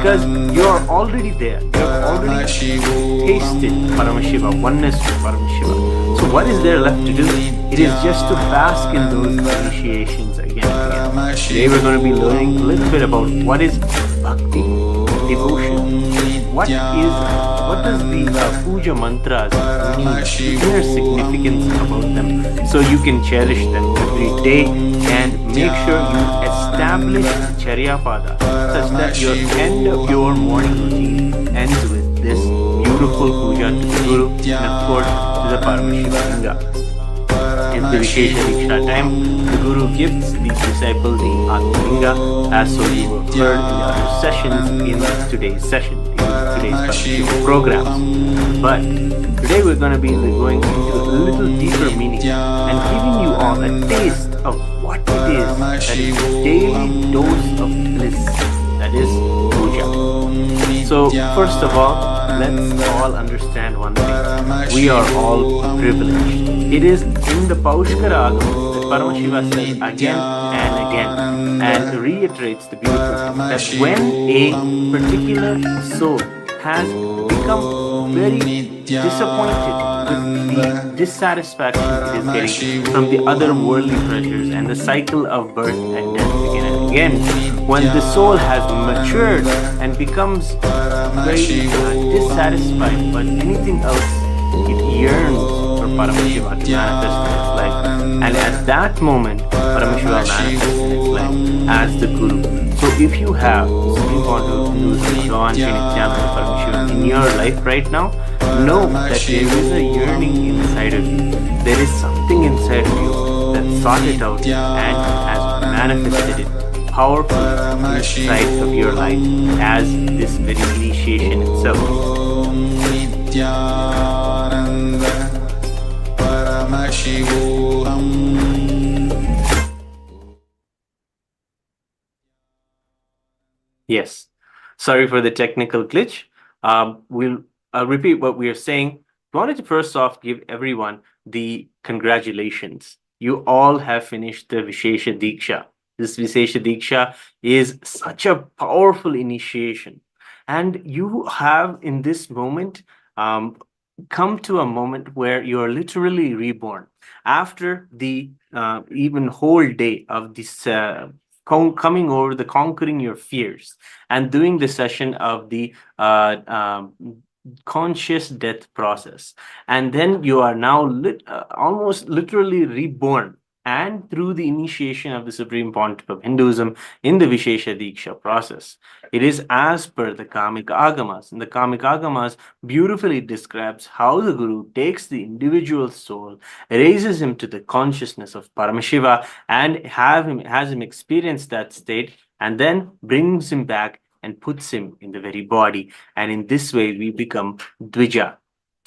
because you're already there. You've already tasted Paramashiva, oneness with Paramashiva. So what is there left to do? It is just to bask in those initiations again and again. Today we're going to be learning a little bit about what is bhakti, devotion. What does the puja mantras mean, inner significance about them, so you can cherish them every day and make sure you establish Charyapada such that your end of your morning routine ends with this beautiful puja to the Guru and of course to the Paramashiva Linga. In the Vishesha Diksha time, the Guru gives the disciple the Atmalinga, as so you have heard in the other sessions in today's session, in today's Paramashiva programs. But today we're going to be going into a little deeper meaning and giving you all a taste of what it is that is a daily dose of bliss, that is puja. So first of all, let's all understand one thing. We are all privileged. It is in the Paushkara Agama that Paramashiva says again and again and reiterates the beautiful thing that when a particular soul has become very disappointed with the dissatisfaction it is getting from the other worldly pleasures and the cycle of birth and death again and again, when the soul has matured and becomes very dissatisfied by anything else, it yearns for Paramashiva to manifest in its life. And at that moment, Paramashiva manifests in its life as the Guru. So if you have Supreme Pontiff Hinduism, Bhagavan Sri Nithyananda Paramashiva in your life right now, know that there is a yearning inside of you. There is something inside of you that sought it out and has manifested it powerfully inside of your life as this very initiation itself. Yes, sorry for the technical glitch. I'll repeat what we are saying. I wanted to first off give everyone the congratulations. You all have finished the Vishesha Diksha. This Vishesha Diksha is such a powerful initiation. And you have in this moment come to a moment where you are literally reborn. After the even whole day of this coming over the conquering your fears and doing the session of the conscious death process, and then you are now almost literally reborn, and through the initiation of the Supreme Pontiff of Hinduism in the Vishesha Diksha process. It is as per the Kamika Agamas, and the Kamika Agamas beautifully describes how the Guru takes the individual soul, raises him to the consciousness of Paramashiva, and has him experience that state, and then brings him back and puts him in the very body. And in this way, we become Dvija,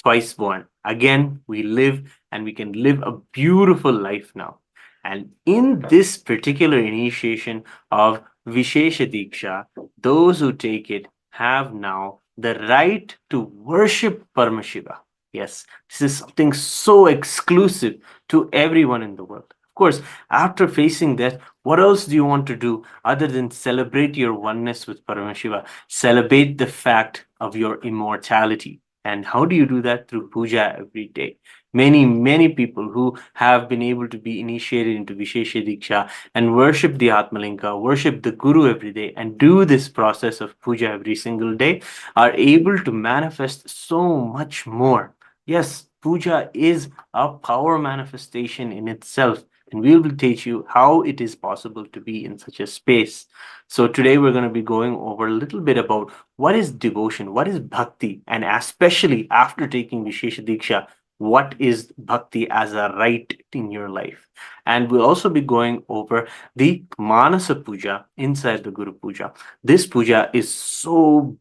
twice born. Again, we live, and we can live a beautiful life now. And in this particular initiation of Vishesha Diksha, those who take it have now the right to worship Paramashiva. Yes, this is something so exclusive to everyone in the world. Of course, after facing death, what else do you want to do other than celebrate your oneness with Paramashiva? Celebrate the fact of your immortality. And how do you do that? Through puja every day. Many people who have been able to be initiated into Vishesha Diksha and worship the Atmalinga, worship the Guru every day, and do this process of puja every single day are able to manifest so much more. Yes, puja is a power manifestation in itself, and we will teach you how it is possible to be in such a space. So today we're going to be going over a little bit about what is devotion, what is bhakti, and especially after taking Vishesha Diksha, what is bhakti as a right in your life. And we'll also be going over the Manasa Puja inside the Guru Puja. This puja is so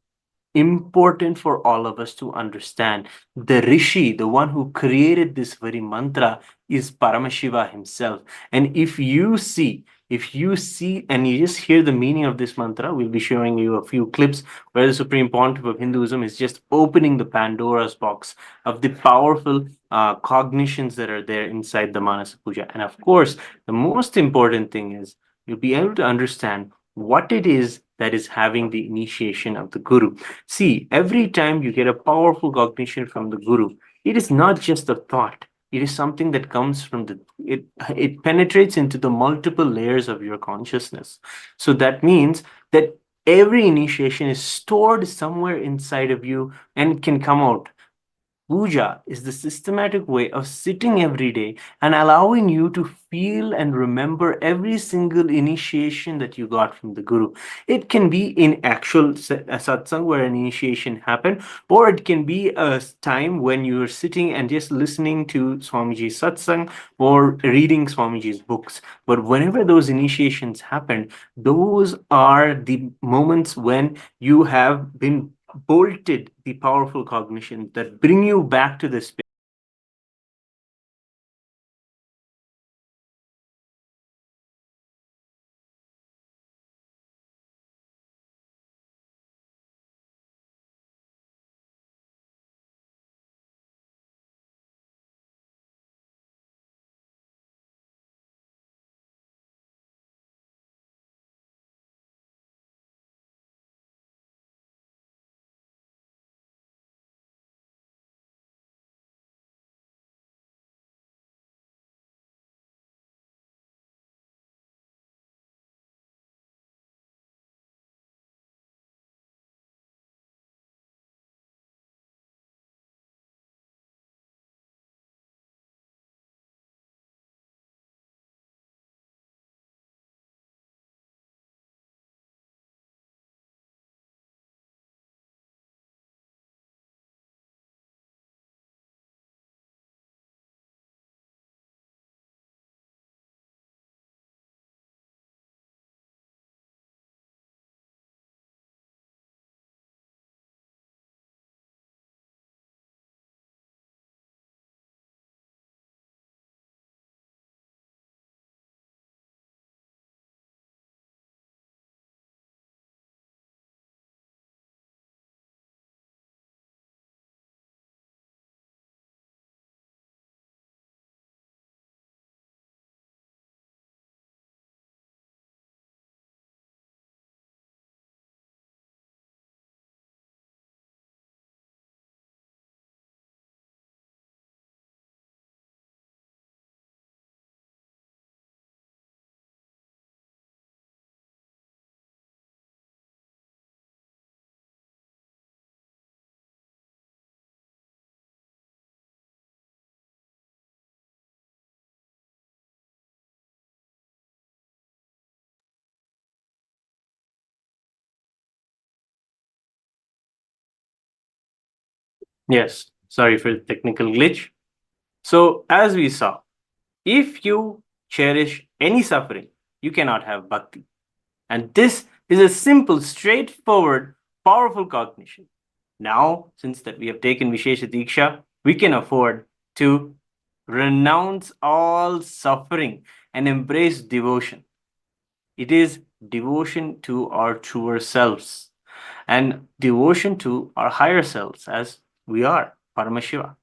important for all of us to understand. The Rishi, the one who created this very mantra, is Paramashiva himself. And if you see and you just hear the meaning of this mantra, we'll be showing you a few clips where the Supreme Pontiff of Hinduism is just opening the Pandora's box of the powerful cognitions that are there inside the Manasa Puja. And of course, the most important thing is you'll be able to understand what it is that is having the initiation of the Guru. See, every time you get a powerful cognition from the Guru, it is not just a thought. It is something that comes from it penetrates into the multiple layers of your consciousness. So that means that every initiation is stored somewhere inside of you and it can come out. Puja is the systematic way of sitting every day and allowing you to feel and remember every single initiation that you got from the Guru. It can be in actual satsang where an initiation happened, or it can be a time when you're sitting and just listening to Swamiji's satsang or reading Swamiji's books. But whenever those initiations happen, those are the moments when you have been bolted the powerful cognition that bring you back to this space. Yes, sorry for the technical glitch. So, as we saw, if you cherish any suffering, you cannot have bhakti. And this is a simple, straightforward, powerful cognition. Now, since that we have taken Vishesha Diksha, we can afford to renounce all suffering and embrace devotion. It is devotion to our truer selves and devotion to our higher selves as we are, Paramashiva.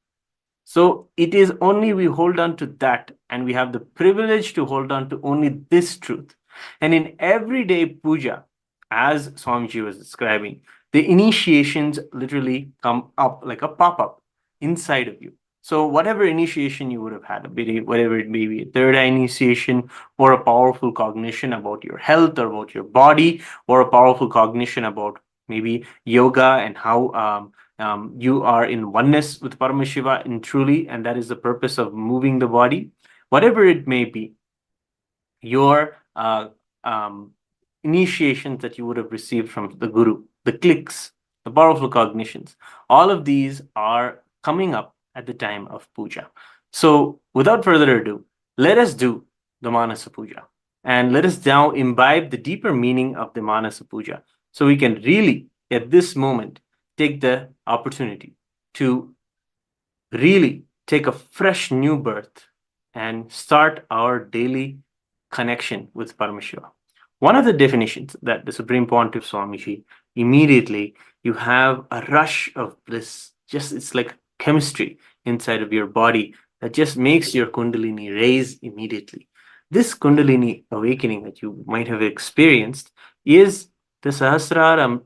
So it is only we hold on to that, and we have the privilege to hold on to only this truth. And in everyday puja, as Swamiji was describing, the initiations literally come up like a pop-up inside of you. So whatever initiation you would have had, whatever it may be, a third eye initiation, or a powerful cognition about your health or about your body, or a powerful cognition about maybe yoga and how you are in oneness with Paramashiva in truly, and that is the purpose of moving the body, whatever it may be, your initiations that you would have received from the Guru, the clicks, the powerful cognitions, all of these are coming up at the time of puja. So, without further ado, let us do the Manasa Puja and let us now imbibe the deeper meaning of the Manasa Puja so we can really, at this moment, take the opportunity to really take a fresh new birth and start our daily connection with Paramashiva. One of the definitions that the Supreme Pontiff Swamiji, immediately you have a rush of bliss. Just it's like chemistry inside of your body that just makes your Kundalini raise immediately. This Kundalini awakening that you might have experienced is the Sahasrara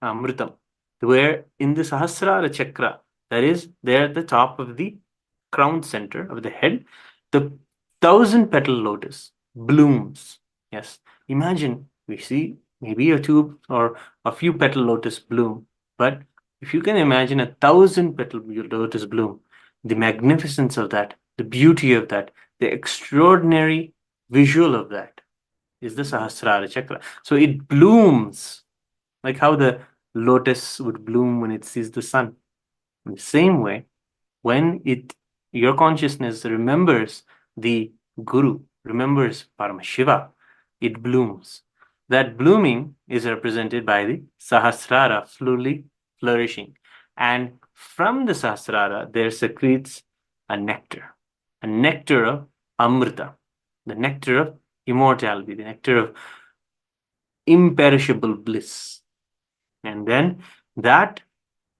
Amritam, where in the Sahasrara Chakra, that is there at the top of the crown center of the head, the 1,000 petal lotus blooms. Yes, imagine we see maybe a two or a few petal lotus bloom, but if you can imagine 1,000 petal lotus bloom, the magnificence of that, the beauty of that, the extraordinary visual of that is the Sahasrara Chakra. So it blooms like how the lotus would bloom when it sees the sun. In the same way, when your consciousness remembers the Guru, remembers Paramashiva, it blooms. That blooming is represented by the Sahasrara fully flourishing. And from the Sahasrara, there secretes a nectar of Amrita, the nectar of immortality, the nectar of imperishable bliss. And then that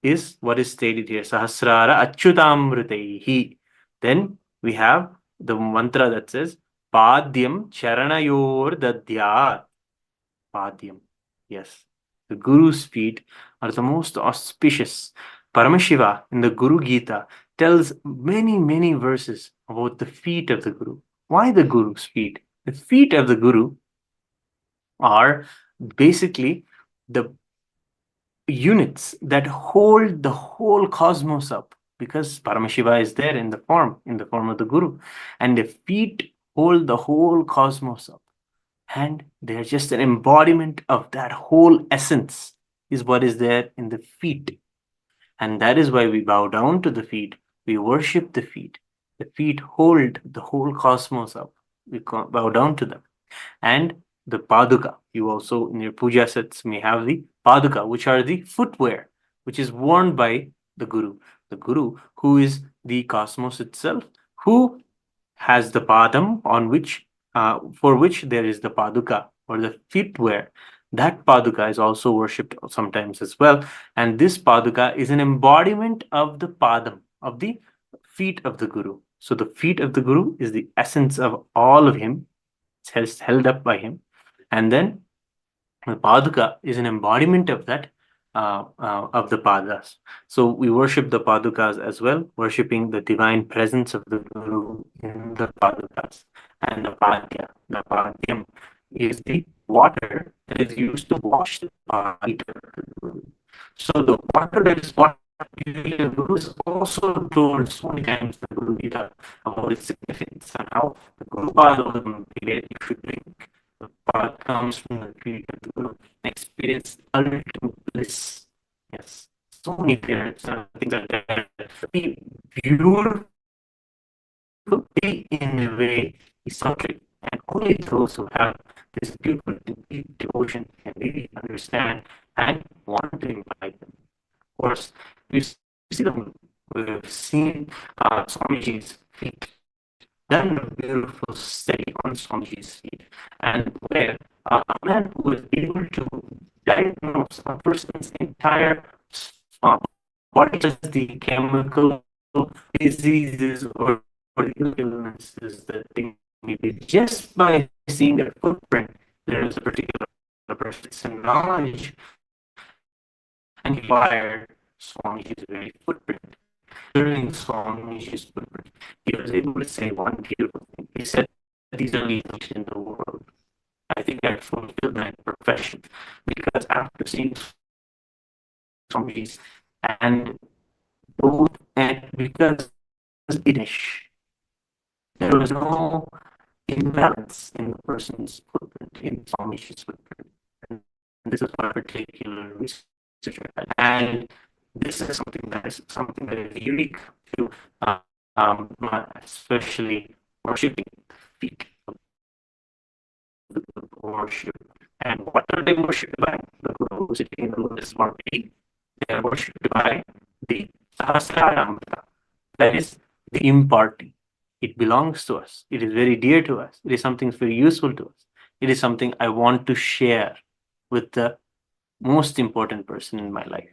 is what is stated here. Sahasrara Achyutamritehi. Then we have the mantra that says Padyam Charanayor Dadyat. Padyam. Yes. The Guru's feet are the most auspicious. Paramashiva in the Guru Gita tells many, many verses about the feet of the Guru. Why the Guru's feet? The feet of the Guru are basically the units that hold the whole cosmos up, because Paramashiva is there in the form of the Guru, and the feet hold the whole cosmos up, and they're just an embodiment of that whole essence is what is there in the feet. And that is why we bow down to the feet, we worship the feet. The feet hold the whole cosmos up, we bow down to them. And the paduka, you also in your puja sets may have the paduka, which are the footwear, which is worn by the Guru. The Guru, who is the cosmos itself, who has the padam on which, for which there is the paduka or the footwear. That paduka is also worshipped sometimes as well. And this paduka is an embodiment of the padam, of the feet of the Guru. So the feet of the Guru is the essence of all of him. It's held up by him. And then the paduka is an embodiment of that, of the padas. So we worship the padukas as well, worshipping the divine presence of the Guru in the padukas. And the padyam is the water that is used to wash the feet of the Guru. So the water that is washed usually the Guru is also told so many times in the Guru Gita about its significance and how the Guru Pada you should drink. The path comes from the feet of the Guru and experience ultimate bliss. Yes, so many parents and things like that. Be beautiful, be in a way eccentric, and only those who have this beautiful deep devotion can really understand and want to invite them. Of course, we see them, we've seen Swamiji's feet, done a beautiful study on Swamiji's feet, and where a man who was able to diagnose a person's entire body, just the chemical diseases or illnesses that they may be, just by seeing their footprint, there is a particular person's knowledge, and he acquired Swamiji's very footprint. During Swamiji's footprint, he was able to say one beautiful thing. He said, these are lethal in the world. I think I fulfilled my profession, because after seeing Swamiji's and both, and because there was no imbalance in the person's footprint, in Swamiji's footprint. And this is one particular researcher. And this is something that is unique to especially worshiping feet of the worship. And what are they worshipped by? The Guru sitting in the lotus market. They are worshipped by the Sahasrara. That is the imparting. It belongs to us. It is very dear to us. It is something very useful to us. It is something I want to share with the most important person in my life,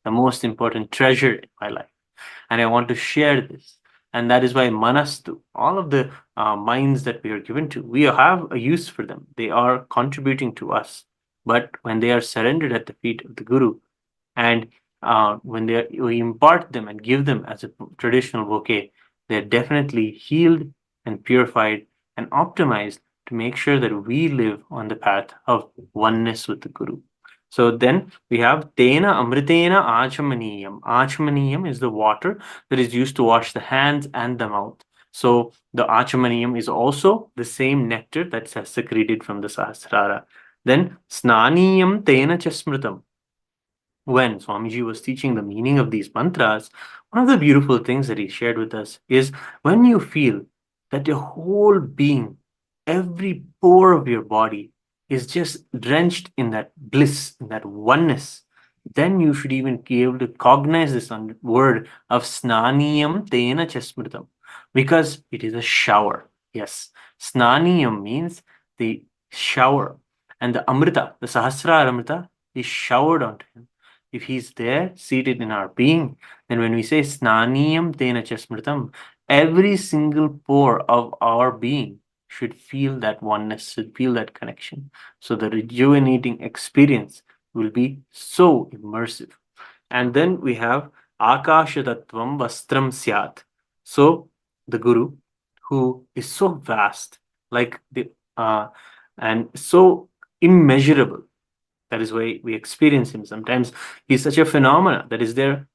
the most important treasure in my life. And I want to share this. And that is why Manastu, all of the minds that we are given to, we have a use for them. They are contributing to us. But when they are surrendered at the feet of the Guru, and when we impart them and give them as a traditional bouquet, they're definitely healed and purified and optimized to make sure that we live on the path of oneness with the Guru. So then we have Tena Amritena Achamaniyam. Achamaniyam is the water that is used to wash the hands and the mouth. So the Achamaniyam is also the same nectar that's secreted from the Sahasrara. Then Snaniyam Tena Chasmritam. When Swamiji was teaching the meaning of these mantras, one of the beautiful things that he shared with us is when you feel that your whole being, every pore of your body is just drenched in that bliss, in that oneness, then you should even be able to cognize this word of snaniyam tena chasmritam, because it is a shower. Yes, snaniyam means the shower, and the amrita, the sahasrara amrita, is showered onto him. If he's there, seated in our being, then when we say snaniyam tena chasmritam, every single pore of our being should feel that oneness, should feel that connection. So the rejuvenating experience will be so immersive. And then we have Akashatattvam Vastram Syat. So the Guru, who is so vast, like and so immeasurable. That is why we experience him. Sometimes he's such a phenomena that is there,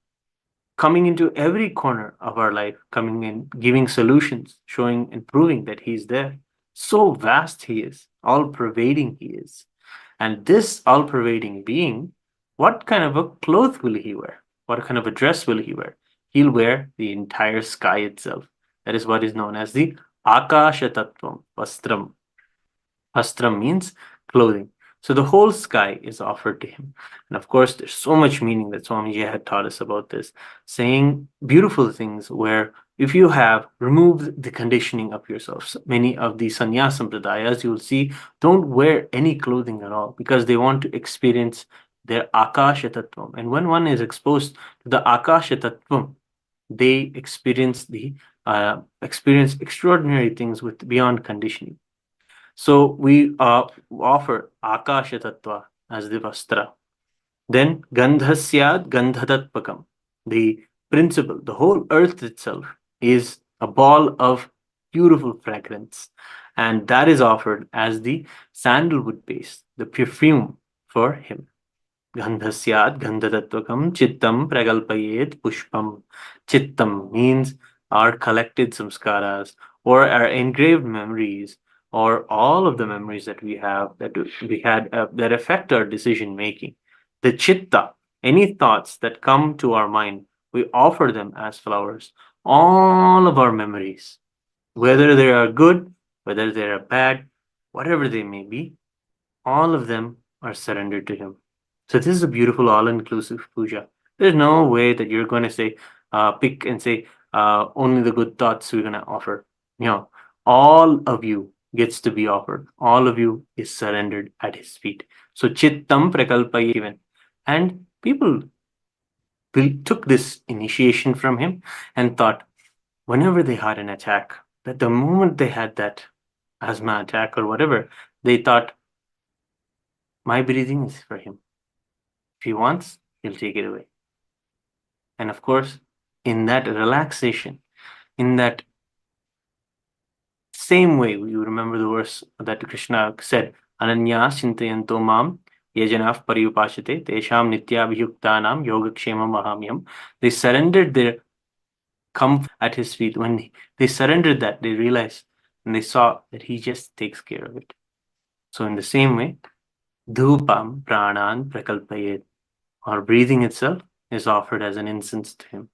coming into every corner of our life, coming in, giving solutions, showing and proving that he's there. So vast he is, all pervading he is. And this all pervading being, what kind of a cloth will he wear? What kind of a dress will he wear? He'll wear the entire sky itself. That is what is known as the Akasha Tattvam Vastram. Vastram means clothing. So the whole sky is offered to him. And of course, there's so much meaning that Swamiji had taught us about this, saying beautiful things where if you have removed the conditioning of yourself, many of the sannyas sampradayas you will see don't wear any clothing at all because they want to experience their akasha tattvam. And when one is exposed to the akasha tattvam, they experience extraordinary things with beyond conditioning. So we offer Akasha Tattva as the Vastra. Then Gandhasyad Gandhatatpakam. The principle, the whole earth itself is a ball of beautiful fragrance. And that is offered as the sandalwood paste, the perfume for him. Gandhasyad Gandhatatvakam Chittam Pragalpayet Pushpam. Chittam means our collected samskaras or our engraved memories, or all of the memories that we have that we had that affect our decision making. The chitta, any thoughts that come to our mind, we offer them as flowers. All of our memories, whether they are good, whether they are bad, whatever they may be, all of them are surrendered to him. So this is a beautiful all-inclusive puja. There's no way that you're going to say, pick and say, only the good thoughts we're going to offer. All of you gets to be offered. All of you is surrendered at his feet. So chittam prakalpaye even. And people took this initiation from him and thought, whenever they had an attack, that the moment they had that asthma attack or whatever, they thought, my breathing is for him. If he wants, he'll take it away. And of course, in that relaxation, in that same way, you remember the verse that Krishna said, Ananya Chintayanto Mam Yajanaf Pariyupashate Tesham Nityabhiyuktanam Yogakshemam Mahamyam. They surrendered their comfort at his feet. When they surrendered that, they realized and they saw that he just takes care of it. So in the same way, Dhupam Pranan Prakalpayet, our breathing itself is offered as an incense to him.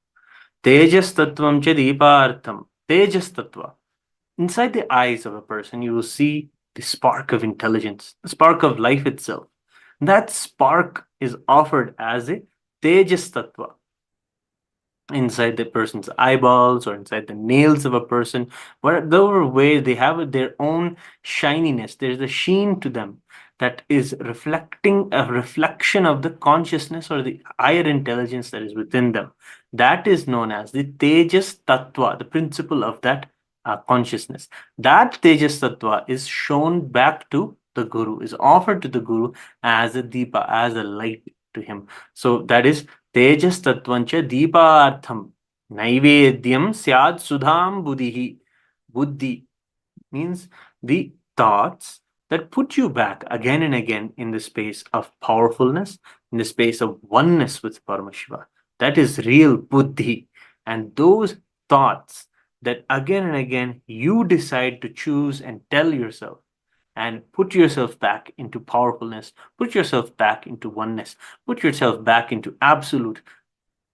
Tejas Tattvam Cha Deepartham. Tejas Tattva. Inside the eyes of a person, you will see the spark of intelligence, the spark of life itself. That spark is offered as a Tejas Tattva. Inside the person's eyeballs or inside the nails of a person, whatever way they have their own shininess, there's a sheen to them that is reflecting a reflection of the consciousness or the higher intelligence that is within them. That is known as the Tejas Tattva, the principle of that consciousness. That Tejas Tattva is shown back to the Guru, is offered to the Guru as a Deepa, as a light to him. So that is Tejas Tattvancha Deepartham Naivedyam Syad Sudham Buddhihi. Buddhi means the thoughts that put you back again and again in the space of powerfulness, in the space of oneness with Paramashiva. That is real buddhi. And those thoughts that again and again you decide to choose and tell yourself and put yourself back into powerfulness, put yourself back into oneness, put yourself back into absolute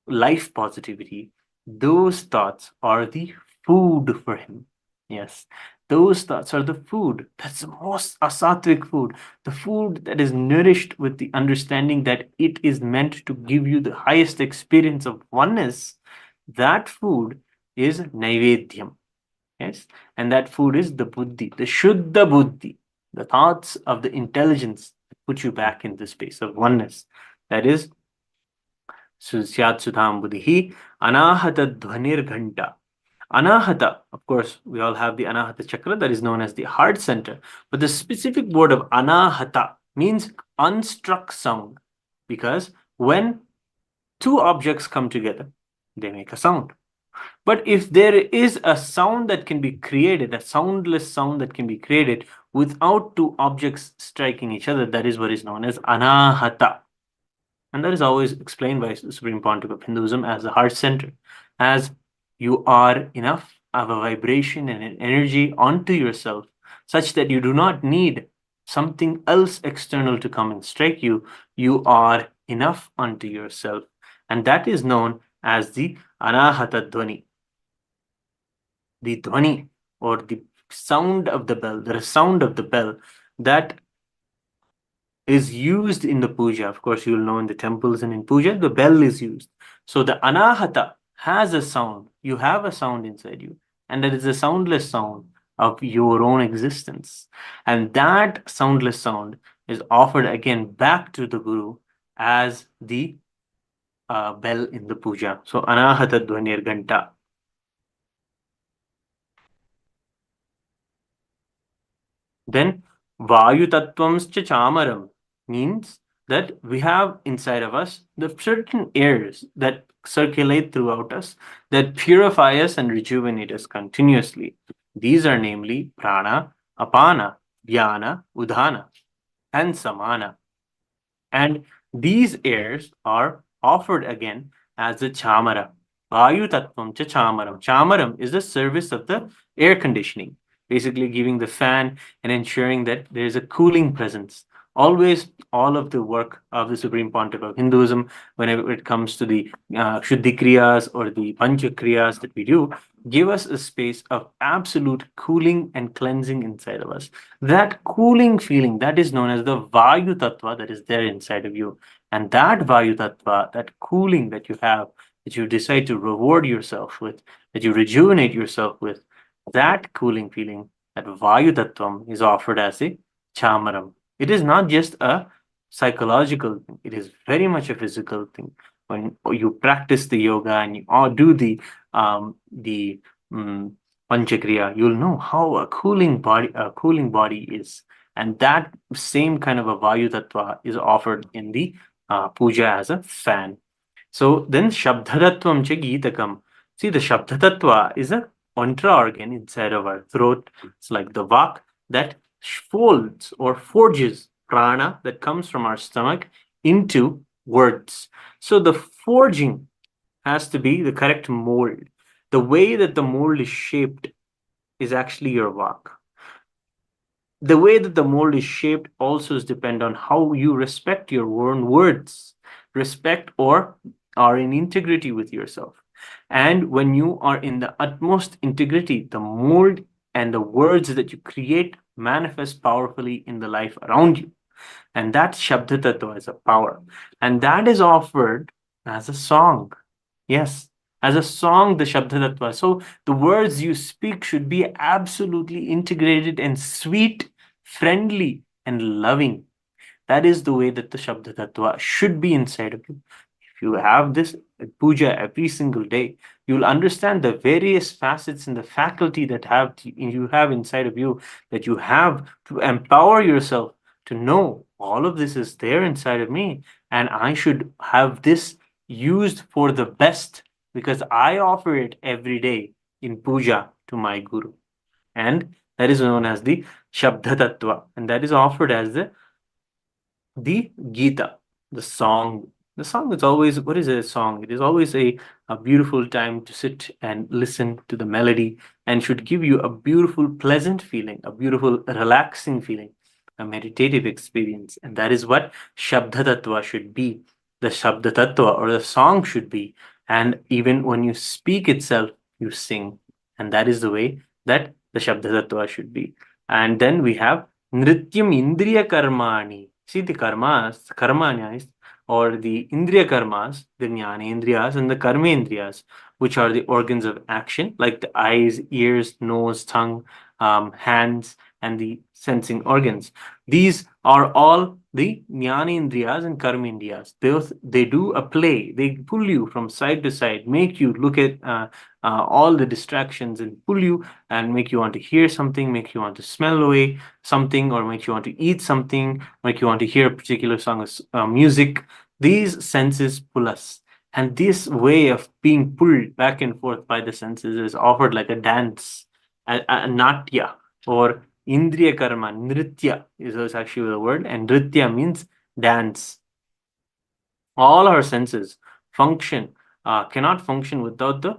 life positivity, those thoughts are the food for him. Yes, those thoughts are the food. That's the most asattvic food, the food that is nourished with the understanding that it is meant to give you the highest experience of oneness. That food is Naivedyam. Yes, and that food is the buddhi, the Shuddha buddhi, the thoughts of the intelligence that put you back in the space of oneness. That is Syat Sudham Buddhi, Anahata Dhvanir Ghanta. Anahata, of course, we all have the Anahata chakra that is known as the heart center, but the specific word of Anahata means unstruck sound, because when two objects come together, they make a sound. But if there is a sound that can be created, a soundless sound that can be created without two objects striking each other, that is what is known as Anahata. And that is always explained by the Supreme Pontiff of Hinduism as the heart center, as you are enough of a vibration and an energy onto yourself such that you do not need something else external to come and strike you. You are enough unto yourself. And that is known as the Anahata Dhvani. The Dhvani, or the sound of the bell, the sound of the bell that is used in the puja. Of course, you'll know in the temples and in puja, the bell is used. So the Anahata has a sound. You have a sound inside you, and that is a soundless sound of your own existence. And that soundless sound is offered again back to the Guru as the bell in the puja. So Anahata Dhvanir Ghanta. Then Vayu Tattvamscha Chamaram means that we have inside of us the certain airs that circulate throughout us, that purify us and rejuvenate us continuously. These are namely Prana, Apana, Dhyana, Udhana, and Samana. And these airs are offered again as the Chamara. Vayu Tattvam cha Chamaram. Chamaram is the service of the air conditioning, basically giving the fan and ensuring that there is a cooling presence. Always, all of the work of the Supreme Pontiff of Hinduism, whenever it comes to the Shuddhi Kriyas or the Pancha Kriyas that we do, give us a space of absolute cooling and cleansing inside of us. That cooling feeling, that is known as the Vayu Tattva that is there inside of you. And that Vayu Tattva, that cooling that you have, that you decide to reward yourself with, that you rejuvenate yourself with, that cooling feeling, that Vayu Tattvam, is offered as a Chamaram. It is not just a psychological thing, it is very much a physical thing. When you practice the yoga and you do the Panchakriya, you'll know how a cooling body is. And that same kind of a Vayu Tattva is offered in the puja as a fan. So then Shabdhatatvam cha Geetakam. See, the Shabdhatattva is a mantra organ inside of our throat. It's like the vak that folds or forges prana that comes from our stomach into words. So the forging has to be the correct mold. The way that the mold is shaped is actually your vak. The way that the mold is shaped also is depend on how you respect your own words, respect or are in integrity with yourself. And when you are in the utmost integrity, the mold and the words that you create manifest powerfully in the life around you. And that Shabda Tattva is a power. And that is offered as a song. Yes, as a song, the Shabda Tattva. So the words you speak should be absolutely integrated and sweet, friendly, and loving. That is the way that the Shabda Tattva should be inside of you. if you have this puja every single day, you will understand the various facets and the faculty that you have inside of you, that you have to empower yourself to know all of this is there inside of me, and I should have this used for the best because I offer it every day in puja to my guru. And that is known as the Shabda Tattva, and that is offered as the Gita, the song. The song is always, what is a song? It is always a beautiful time to sit and listen to the melody and should give you a beautiful, pleasant feeling, a beautiful, relaxing feeling, a meditative experience. And that is what Shabda Tattva should be. The Shabda Tattva or the song should be. And even when you speak itself, you sing. And that is the way that the Shabda Tattva should be. And then we have Nrityam Indriya Karmani. See, the karmas, karmanyas, or the indriya karmas, the jnanendriyas and the karmendriyas, which are the organs of action, like the eyes, ears, nose, tongue, hands, and the sensing organs. These are all the jnanendriyas and karmendriyas. They do a play. They pull you from side to side, make you look at all the distractions and pull you and make you want to hear something, make you want to smell away something, or make you want to eat something, make you want to hear a particular song of music. These senses pull us. And this way of being pulled back and forth by the senses is offered like a dance, a natya, or indriya karma. Nritya is actually the word, and nritya means dance. All our senses cannot function without the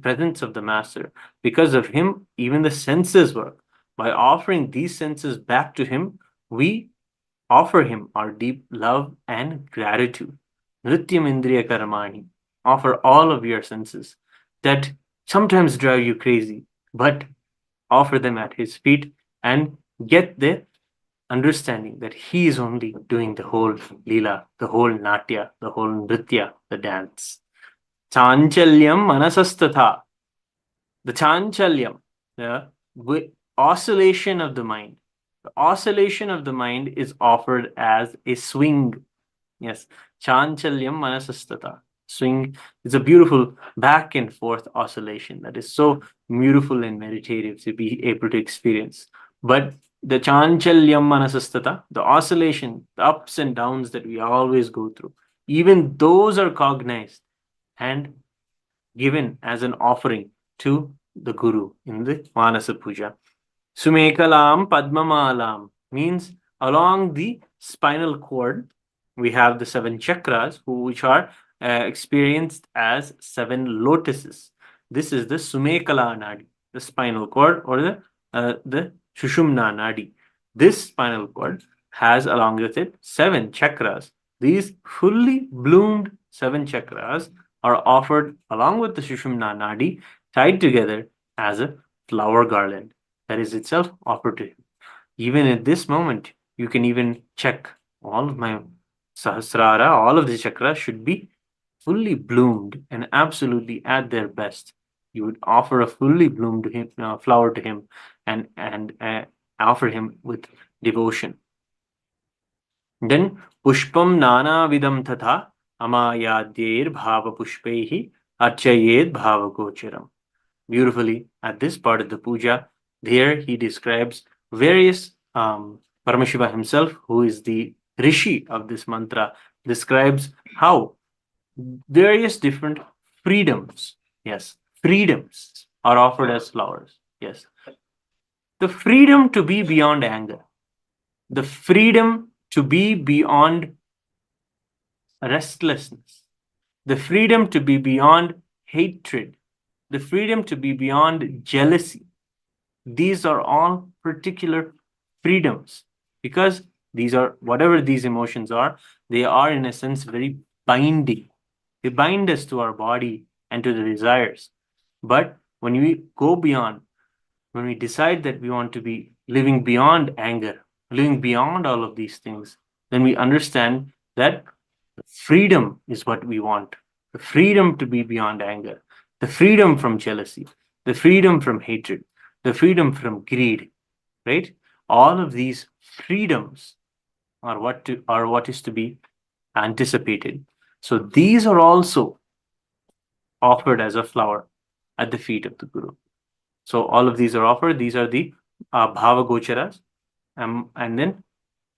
presence of the master. Because of him, even the senses work. By offering these senses back to him, we offer him our deep love and gratitude. Nrityam Indriya Karamani. Offer all of your senses that sometimes drive you crazy, but offer them at his feet and get the understanding that he is only doing the whole lila, the whole natya, the whole nritya, the dance. Chanchalyam manasastatha. The chanchalyam, the oscillation of the mind. The oscillation of the mind is offered as a swing. Yes, chanchalyam manasastata. Swing is a beautiful back and forth oscillation that is so beautiful and meditative to be able to experience. But the chanchalyam manasastata, the oscillation, the ups and downs that we always go through, even those are cognized and given as an offering to the Guru in the Manasa Puja. Sumekalam Padmamalam means along the spinal cord, we have the 7 chakras, which are experienced as 7 lotuses. This is the Sumekala Nadi, the spinal cord, or the Shushumna Nadi. This spinal cord has along with it 7 chakras. These fully bloomed 7 chakras are offered along with the Shushumna Nadi, tied together as a flower garland that is itself offered to him. Even at this moment, you can even check all of my Sahasrara, all of the chakras should be fully bloomed and absolutely at their best. You would offer a fully bloomed flower to him and offer him with devotion. Then Pushpam Nana Vidam Tatha Amayadyer Bhava Pushpehi Archayed Bhava Gocharam. Beautifully, at this part of the puja, there he describes various Paramashiva himself, who is the Rishi of this mantra, describes how various different freedoms, yes, freedoms are offered as flowers. Yes. The freedom to be beyond anger, the freedom to be beyond restlessness, the freedom to be beyond hatred, the freedom to be beyond jealousy. These are all particular freedoms because these are, whatever these emotions are, they are in a sense very binding. They bind us to our body and to the desires. But when we go beyond, when we decide that we want to be living beyond anger, living beyond all of these things, then we understand that freedom is what we want. The freedom to be beyond anger, the freedom from jealousy, the freedom from hatred, the freedom from greed, right? All of these freedoms are what is to be anticipated. So these are also offered as a flower at the feet of the Guru. So all of these are offered. These are the bhava gocharas. And then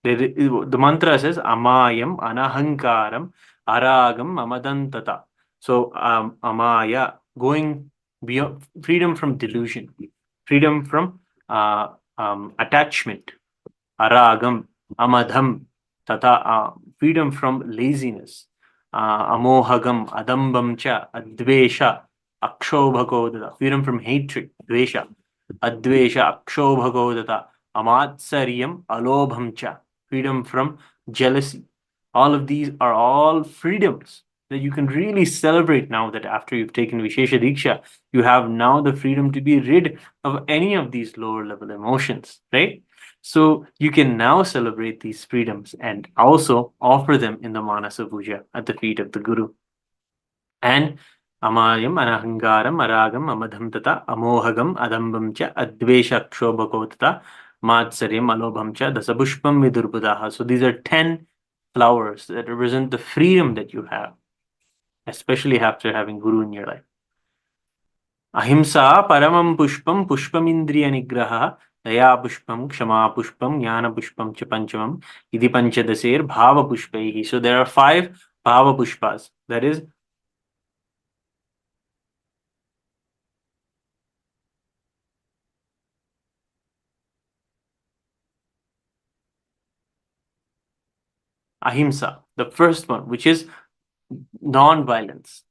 the mantra says amayam anahankaram aragam amadantata. So amaya, going beyond, freedom from delusion, freedom from attachment, aragam, amadham, tata, freedom from laziness, amohagam, adambam cha, advesha, akshobhakodata, freedom from hatred, dvesha, advesha, akshobhakodata, amatsaryam, alobham cha, freedom from jealousy. All of these are all freedoms that you can really celebrate now that after you've taken Vishesha Diksha, you have now the freedom to be rid of any of these lower level emotions, right? So you can now celebrate these freedoms and also offer them in the Manasa Puja at the feet of the Guru. And amayam anahangaram aragam amadham tata amohagam adambam cha advesha kshobhako tata matsaryam alobham cha dasapushpam vidurbudaha. So these are 10 flowers that represent the freedom that you have, especially after having Guru in your life. Ahimsa paramam pushpam pushpamindriya nigraha daya pushpam kshama pushpam jnana pushpam cha panchamam idi panchadaser bhava pushpaihi. So there are 5 bhava pushpas. That is ahimsa, the first one, which is non-violence,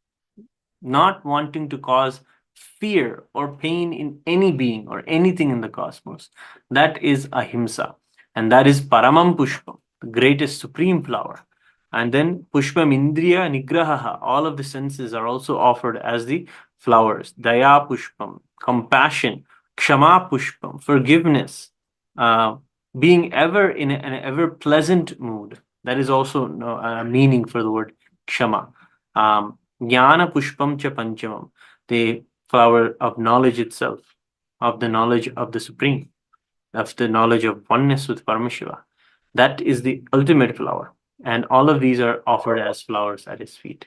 not wanting to cause fear or pain in any being or anything in the cosmos. That is ahimsa. And that is paramam pushpam, the greatest supreme flower. And then pushpam indriya nigraha, all of the senses are also offered as the flowers. Daya pushpam, compassion. Kshama pushpam, forgiveness. Being ever in an ever pleasant mood. That is also a meaning for the word kshama. Jnana pushpam cha panchamam, the flower of knowledge itself, of the knowledge of the Supreme, of the knowledge of oneness with Paramashiva. That is the ultimate flower. And all of these are offered as flowers at his feet.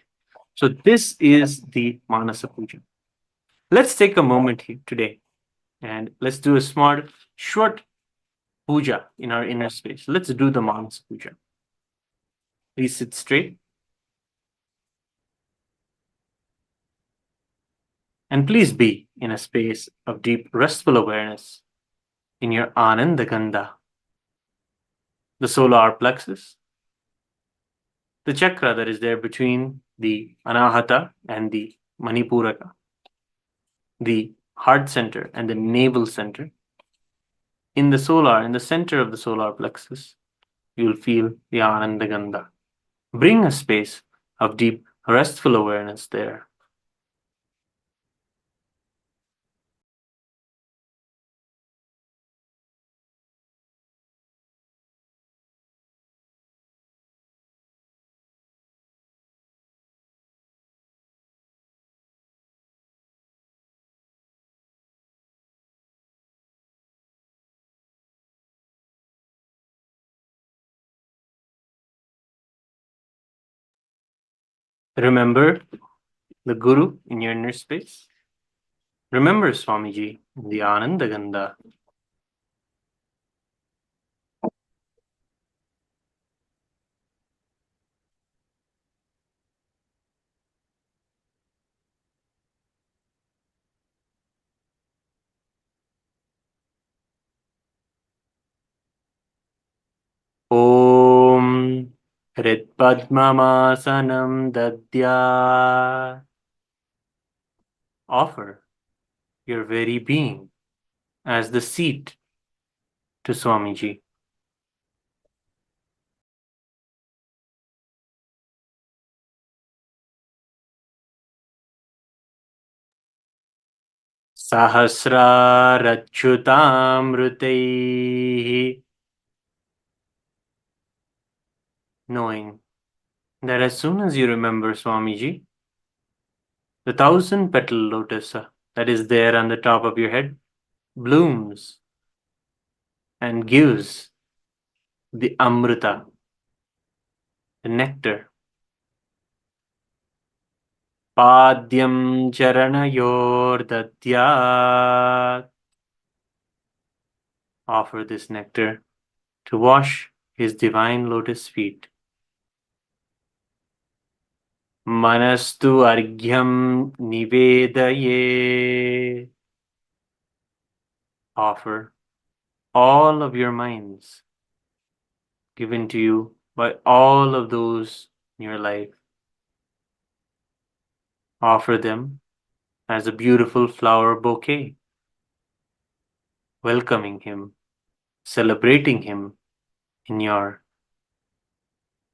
So this is the Manasa Puja. Let's take a moment here today and let's do a smart, short puja in our inner space. Let's do the Manasa Puja. Please sit straight. And please be in a space of deep, restful awareness in your Ananda Gandha, the solar plexus, the chakra that is there between the Anahata and the Manipuraka, the heart center and the navel center. In the center of the solar plexus, you'll feel the Ananda Gandha. Bring a space of deep, restful awareness there. Remember the Guru in your inner space. Remember Swamiji in the Ananda Gandha. Om Hritpadmamasanam Dadya. Offer your very being as the seat to Swamiji. Sahasrarachyutamrutaihi. Knowing that as soon as you remember Swamiji, the 1,000-petal lotus that is there on the top of your head blooms and gives the amrita, the nectar, Padyam Charanayor Dadyat. Offer this nectar to wash his divine lotus feet. Manastu Argyam Nivedaye. Offer all of your minds given to you by all of those in your life. Offer them as a beautiful flower bouquet, welcoming him, celebrating him in your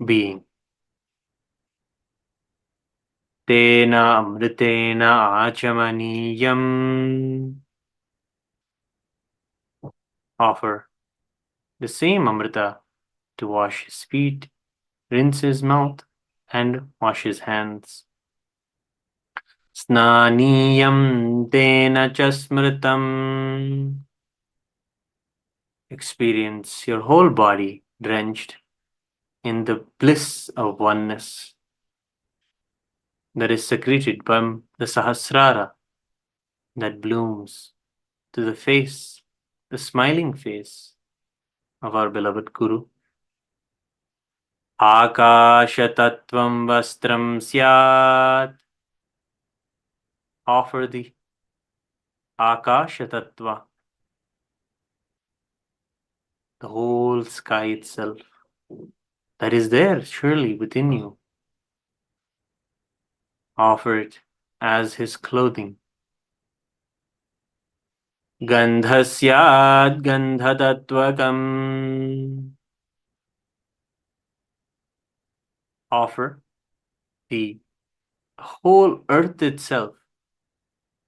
being. Tena amritena achamaniyam. Offer the same amrita to wash his feet, rinse his mouth, and wash his hands. Snaniyam tena chasmritam. Experience your whole body drenched in the bliss of oneness that is secreted from the Sahasrara that blooms to the face, the smiling face of our beloved Guru. Akashatattvam vastram syat. Offer the Akashatattva, the whole sky itself, that is there surely within you. Offer it as his clothing. Gandhasyat gandhatatvakam. Offer the whole earth itself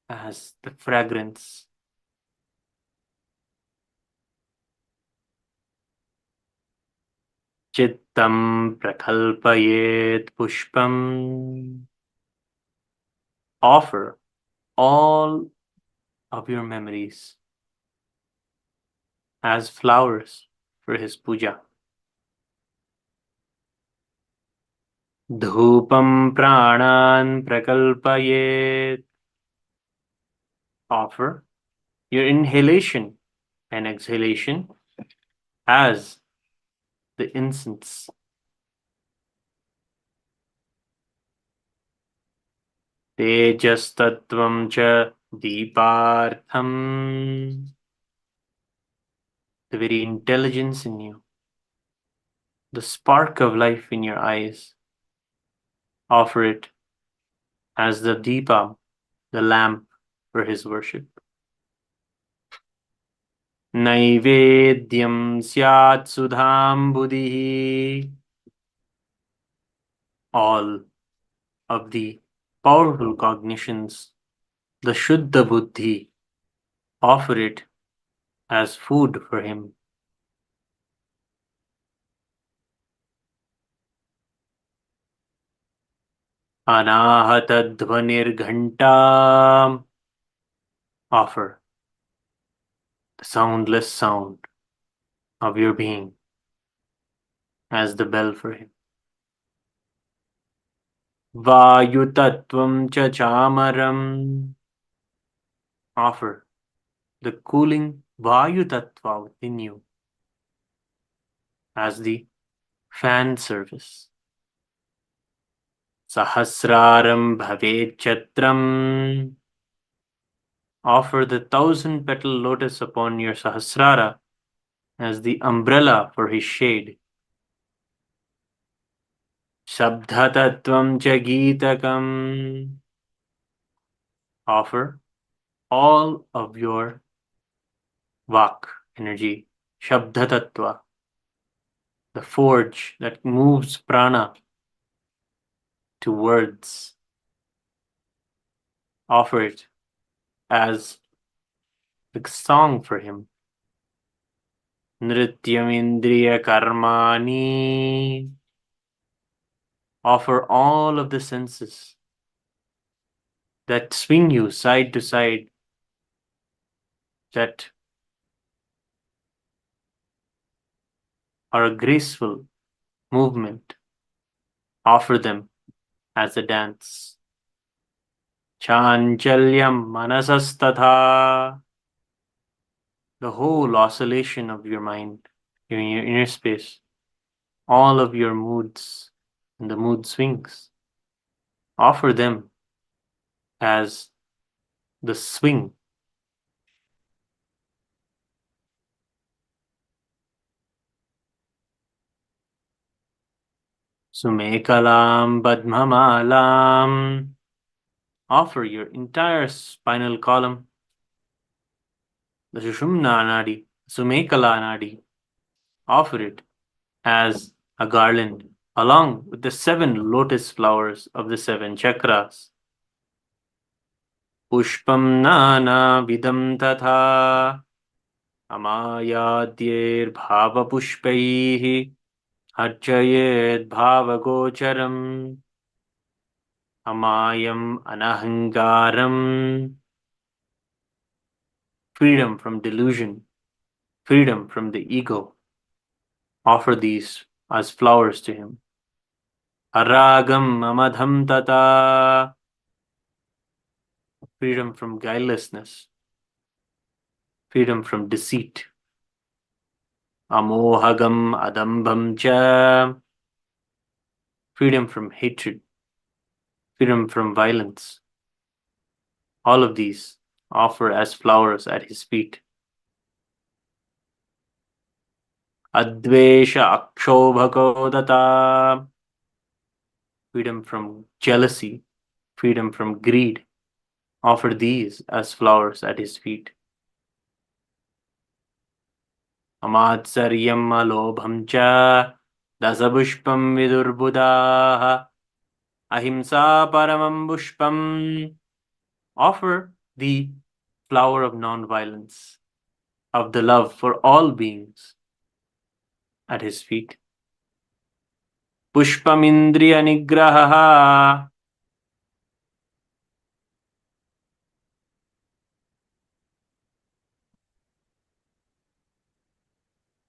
as the fragrance. Chittam prakalpayet pushpam. Offer all of your memories as flowers for his puja. Dhupam pranan prakalpayet. Offer your inhalation and exhalation as the incense. Tejastattvam cha deepartham. The very intelligence in you, the spark of life in your eyes. Offer it as the deepa, the lamp for his worship. Naivedyam syat sudham buddhi. All of the powerful cognitions, the Shuddha Buddhi, offer it as food for him. Anahata dhvanir ghanta. Offer the soundless sound of your being as the bell for him. Vayutattvam cha chamaram. Offer the cooling Vayutattva within you as the fan service. Sahasraram bhavet chatram. Offer the 1,000-petal lotus upon your Sahasrara as the umbrella for his shade. Shabdhatattvam cha geetakam. Offer all of your Vak energy, Shabdhatattva, the forge that moves prana to words. Offer it as the song for him. Nrityam indriya karmani. Offer all of the senses that swing you side to side, that are a graceful movement. Offer them as a dance. Chanchalyam manasastatha. The whole oscillation of your mind, your inner space, all of your moods and the mood swings. Offer them as the swing. Sumekalam Badmamalam. Offer your entire spinal column, the Sushumna Nadi, Sumekala Nadi. Offer it as a garland along with the 7 lotus flowers of the 7 chakras. Pushpam Nana Vidam Tatha Amayadyir Bhava Pushpaihi Harchayed Bhava Gocharam Amayam Anahangaram. Freedom from delusion, freedom from the ego. Offer these as flowers to him. Aragam Amadham Tata. Freedom from guilelessness, freedom from deceit. Amohagam Adambham Cha. Freedom from hatred, freedom from violence. All of these offer as flowers at his feet. Advesha Akshobhakodata. Freedom from jealousy, freedom from greed. Offer these as flowers at his feet. Amatsaryam alobham cha dasabushpam vidurbudaha ahimsa paramam bushpam. Offer the flower of non-violence, of the love for all beings at his feet. Pushpam indriya nigraha.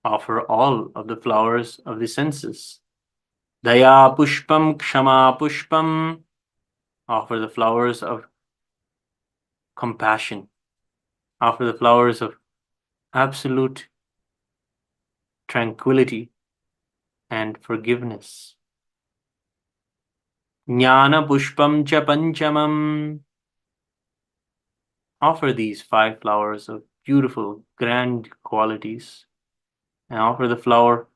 Offer all of the flowers of the senses. Daya pushpam kshama pushpam. Offer the flowers of compassion. Offer the flowers of absolute tranquility and forgiveness. Jnana pushpam cha panchamam. Offer these 5 flowers of beautiful, grand qualities, and offer the flower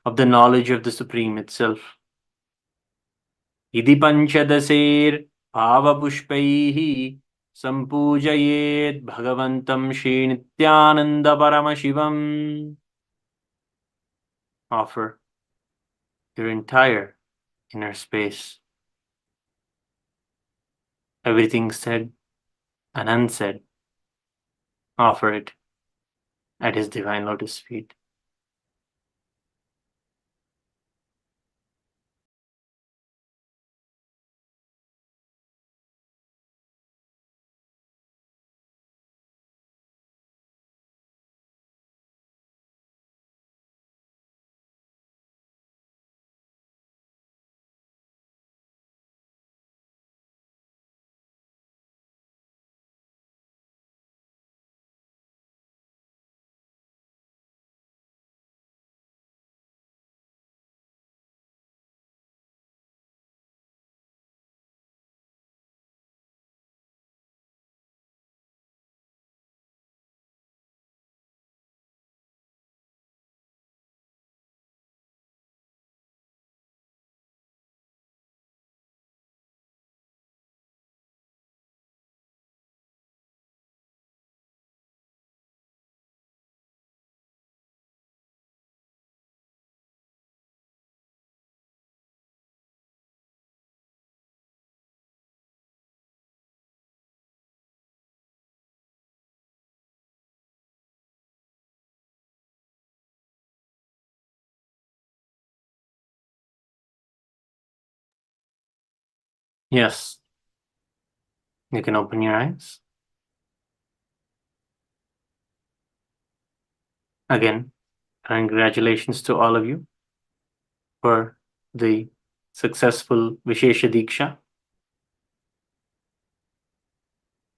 of the knowledge of the Supreme itself. Idi panchadaser bhava pushpaihi sampujayet bhagavantam Shri Nithyananda Paramashivoham. Offer your entire inner space, everything said and unsaid. Offer it at his divine lotus feet. Yes, you can open your eyes. Again, congratulations to all of you for the successful Vishesha Diksha.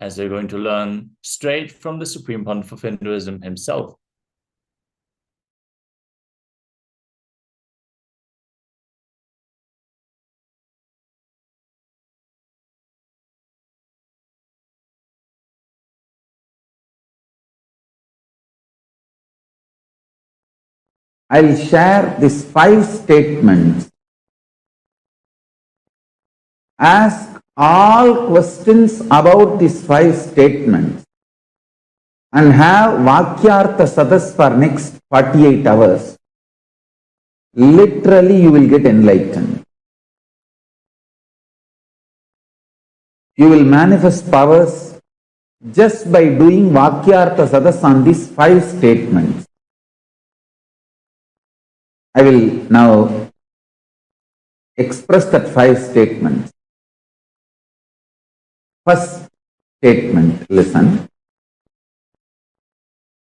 as we're going to learn straight from the Supreme Pontiff of Hinduism himself. I'll share these 5 statements. Ask all questions about these 5 statements and have Vakyartha Sadas for next 48 hours. Literally you will get enlightened. You will manifest powers just by doing Vakyartha Sadas on these 5 statements. I will now express that 5 statements. First statement, listen.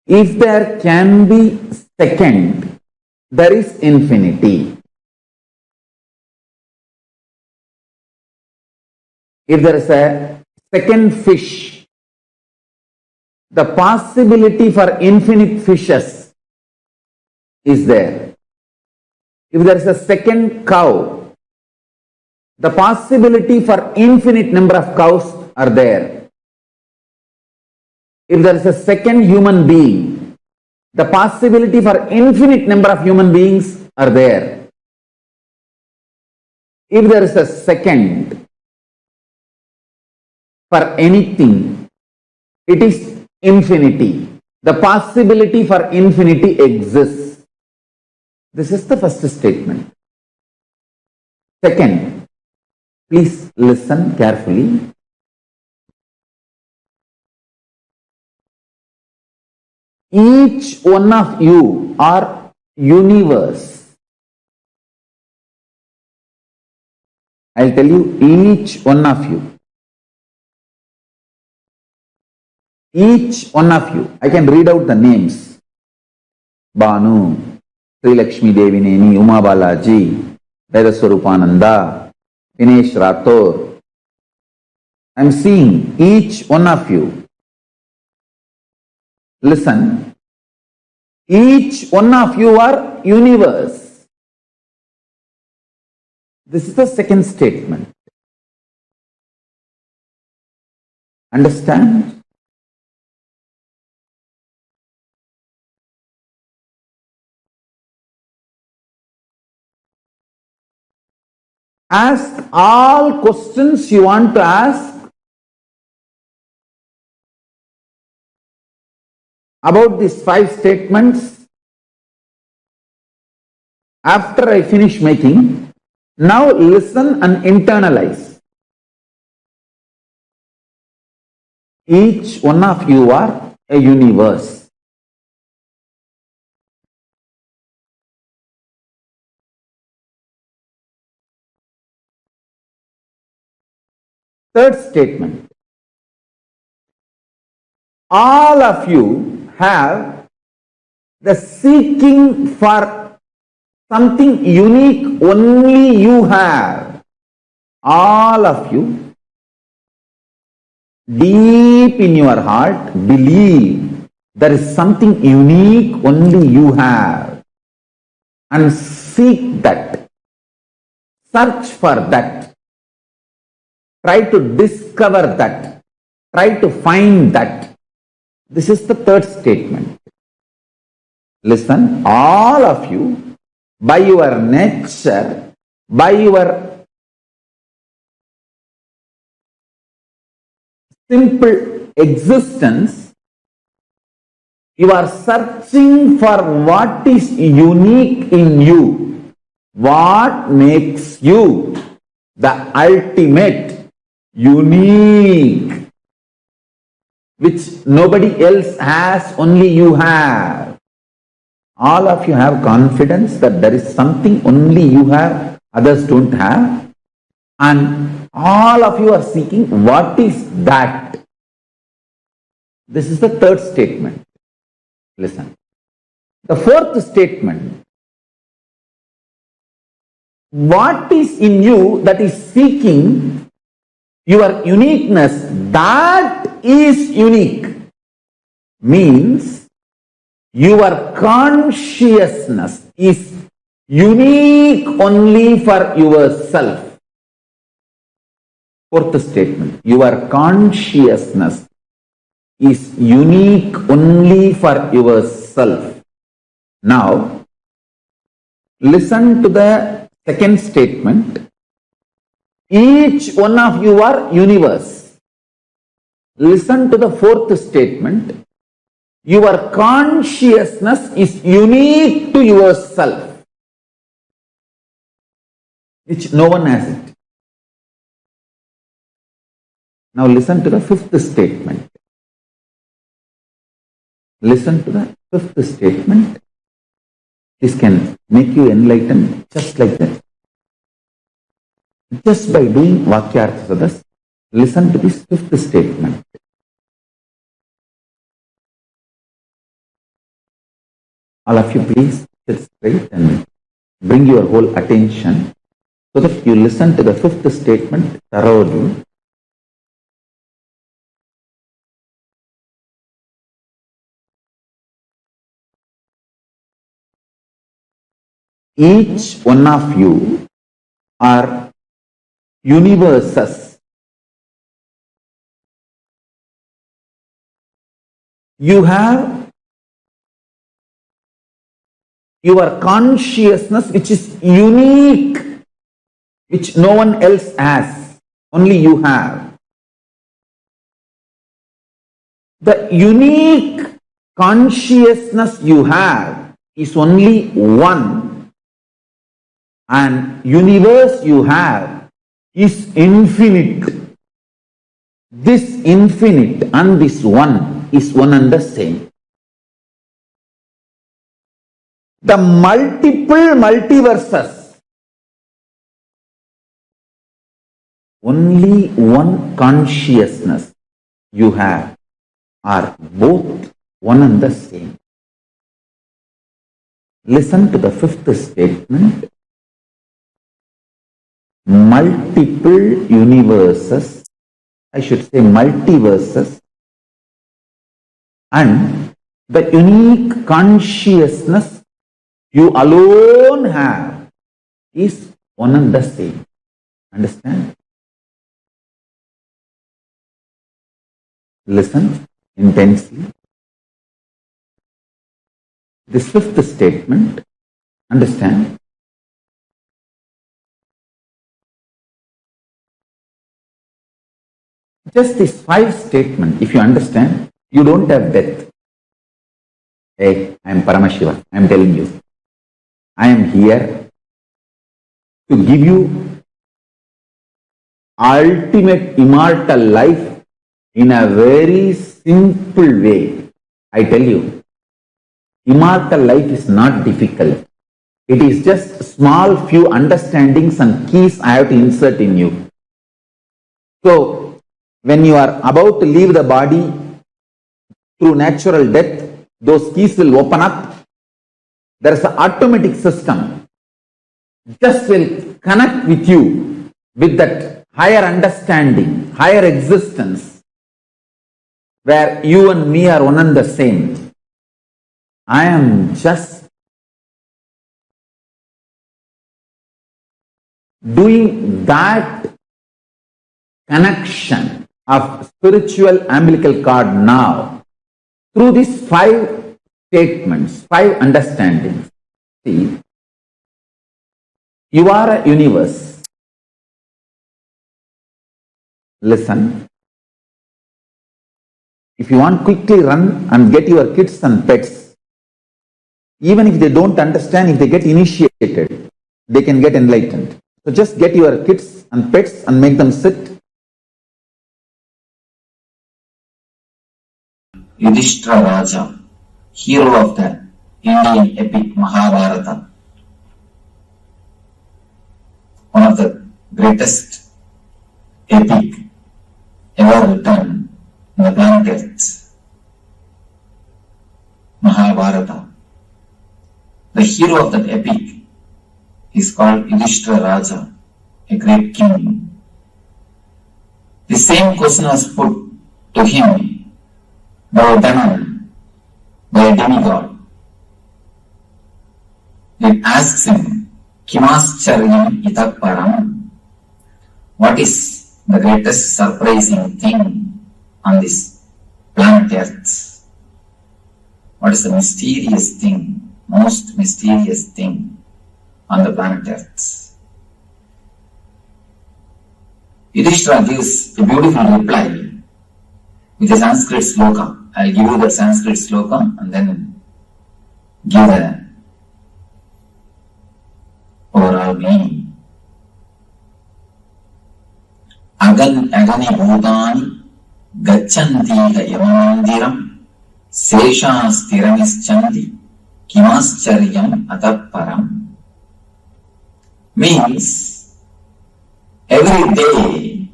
If there can be second, there is infinity. If there is a second fish, the possibility for infinite fishes is there. If there is a second cow, the possibility for infinite number of cows are there. If there is a second human being, the possibility for infinite number of human beings are there. If there is a second for anything, it is infinity. The possibility for infinity exists. This is the first statement. Second, please listen carefully. Each one of you are universe. I'll tell you, each one of you. Each one of you. I can read out the names. Banu, Sri Lakshmi Devi Neni, Uma Balaji, Vedaswarupananda, Dinesh Rathore. I am seeing each one of you. Listen. Each one of you are universe. This is the second statement. Understand? Ask all questions you want to ask about these 5 statements. After I finish making, now listen and internalize. Each one of you are a universe. Third statement. All of you have the seeking for something unique only you have. All of you, deep in your heart, believe there is something unique only you have. And seek that. Search for that. Try to discover that. Try to find that. This is the third statement. Listen, all of you, by your nature, by your simple existence, you are searching for what is unique in you. What makes you the ultimate, unique, which nobody else has, only you have. All of you have confidence that there is something only you have, others don't have. And all of you are seeking what is that. This is the third statement. Listen. The fourth statement. What is in you that is seeking Your uniqueness, that is unique, means your consciousness is unique only for yourself. Fourth statement, your consciousness is unique only for yourself. Now, listen to the second statement. Each one of you are universe. Listen to the fourth statement. Your consciousness is unique to yourself, which no one has it. Now listen to the fifth statement. Listen to the fifth statement. This can make you enlightened just like that. Just by doing Vakyartha. Listen to this fifth statement. All of you please sit straight and bring your whole attention so that you listen to the fifth statement thoroughly. Each one of you are universes. You have your consciousness which is unique, which no one else has, only you have. The unique consciousness you have is only one, and universe you have is infinite. This infinite and this one is one and the same. The multiple multiverses, only one consciousness you have, are both one and the same. Listen to the fifth statement. Multiple universes, I should say multiverses, and the unique consciousness you alone have is one and the same. Understand? Listen intensely. This fifth statement, understand? Just this 5 statement, if you understand, you don't have death. Hey, I am Paramashiva, I am telling you. I am here to give you ultimate immortal life in a very simple way. I tell you, immortal life is not difficult. It is just small few understandings and keys I have to insert in you. So, when you are about to leave the body through natural death, those keys will open up. There is an automatic system. Just will connect with you with that higher understanding, higher existence, where you and me are one and the same. I am just doing that connection of spiritual umbilical cord now through these 5 statements, 5 understandings. See, you are a universe. Listen. If you want, quickly run and get your kids and pets. Even if they don't understand, if they get initiated, they can get enlightened. So just get your kids and pets and make them sit. Yudhishthira Raja, hero of the Indian epic Mahabharata, one of the greatest epic ever written in the planet Earth, Mahabharata. The hero of that epic is called Yudhishthira Raja, a great king. same question was put to him by a demon, by a demigod. It asks him, Kimascharyam ita param? What is the greatest surprising thing on this planet Earth? What is the mysterious thing, most mysterious thing on the planet Earth? Yudhishthira gives a beautiful reply with a Sanskrit sloka. I will give you the Sanskrit sloka and then give the overall meaning. Agani bhutani gachantiha yamamandiram sesha sthiramischanti kimascharyam ataparam. Means, every day,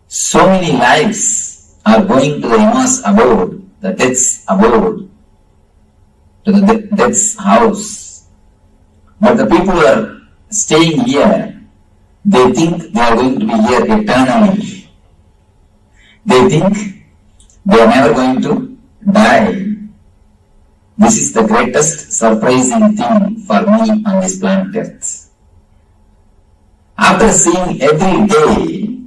so many lives are going to the Yama's abode, the death's abode, to the death's house. But the people who are staying here, they think they are going to be here eternally. They think they are never going to die. This is the greatest surprising thing for me on this planet Earth. After seeing every day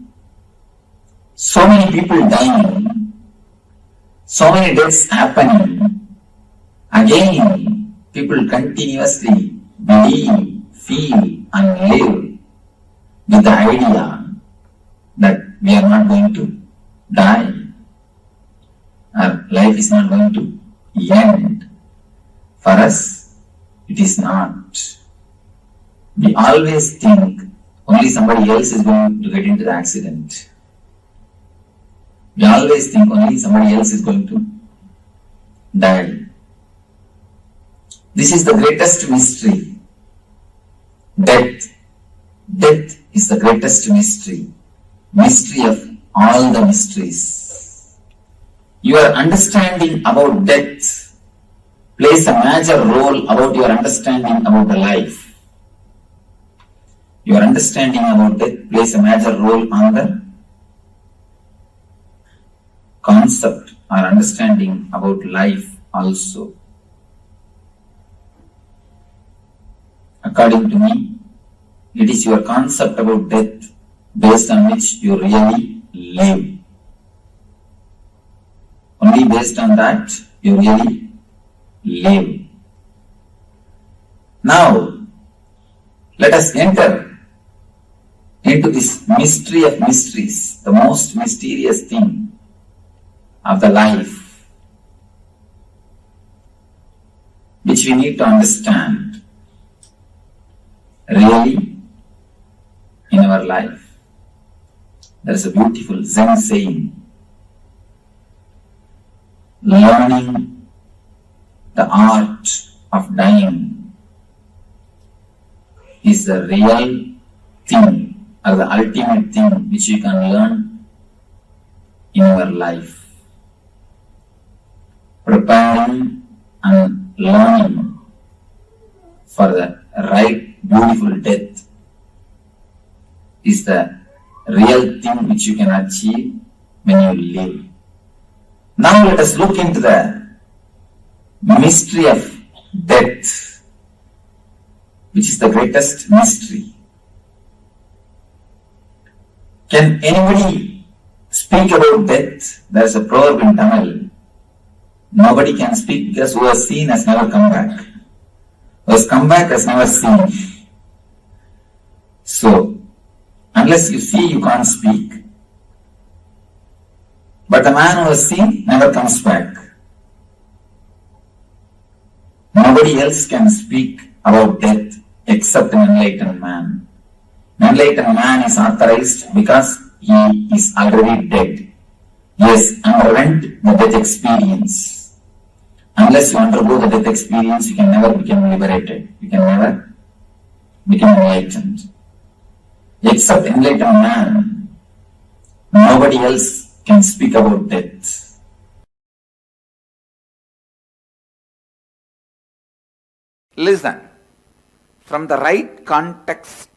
so many people dying, so many deaths happening, again people continuously believe, feel and live with the idea that we are not going to die. Our life is not going to end. For us, it is not. We always think only somebody else is going to get into the accident. We always think only somebody else is going to die. This is the greatest mystery. Death. Death is the greatest mystery. Mystery of all the mysteries. Your understanding about death plays a major role about your understanding about the life. Your understanding about death plays a major role on the concept or understanding about life also. According to me, it is your concept about death based on which you really live. Only based on that you really live. Now, let us enter into this mystery of mysteries, the most mysterious thing of the life, which we need to understand really in our life. There is a beautiful Zen saying, learning the art of dying is the real thing or the ultimate thing which you can learn in your life. Preparing and learning for the right beautiful death is the real thing which you can achieve when you live. Now let us look into the mystery of death, which is the greatest mystery. Can anybody speak about death? There is a proverb in Tamil. Nobody can speak because who has seen has never come back. Who has come back has never seen. So, unless you see, you can't speak. But the man who has seen never comes back. Nobody else can speak about death except an enlightened man. An enlightened man is authorized because he is already dead. He has underwent the death experience. Unless you undergo the death experience, you can never become liberated. You can never become enlightened. Except enlightened man, nobody else can speak about death. Listen, from the right context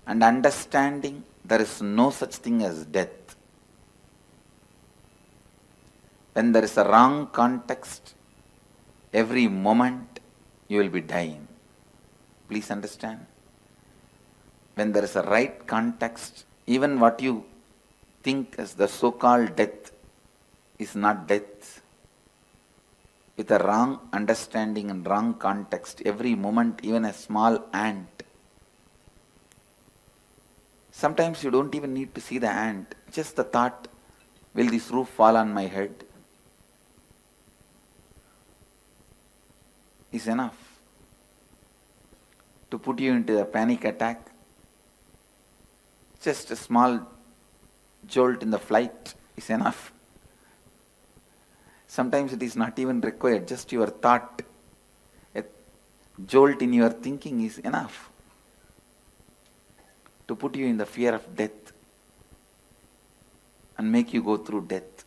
and understanding there is no such thing as death. When there is a wrong context, every moment you will be dying. Please understand. When there is a right context, even what you think as the so-called death is not death. With a wrong understanding and wrong context, every moment, even a small ant. Sometimes you don't even need to see the ant. Just the thought, will this roof fall on my head? Is enough to put you into a panic attack. Just a small jolt in the flight is enough. Sometimes it is not even required, just your thought, a jolt in your thinking is enough to put you in the fear of death and make you go through death.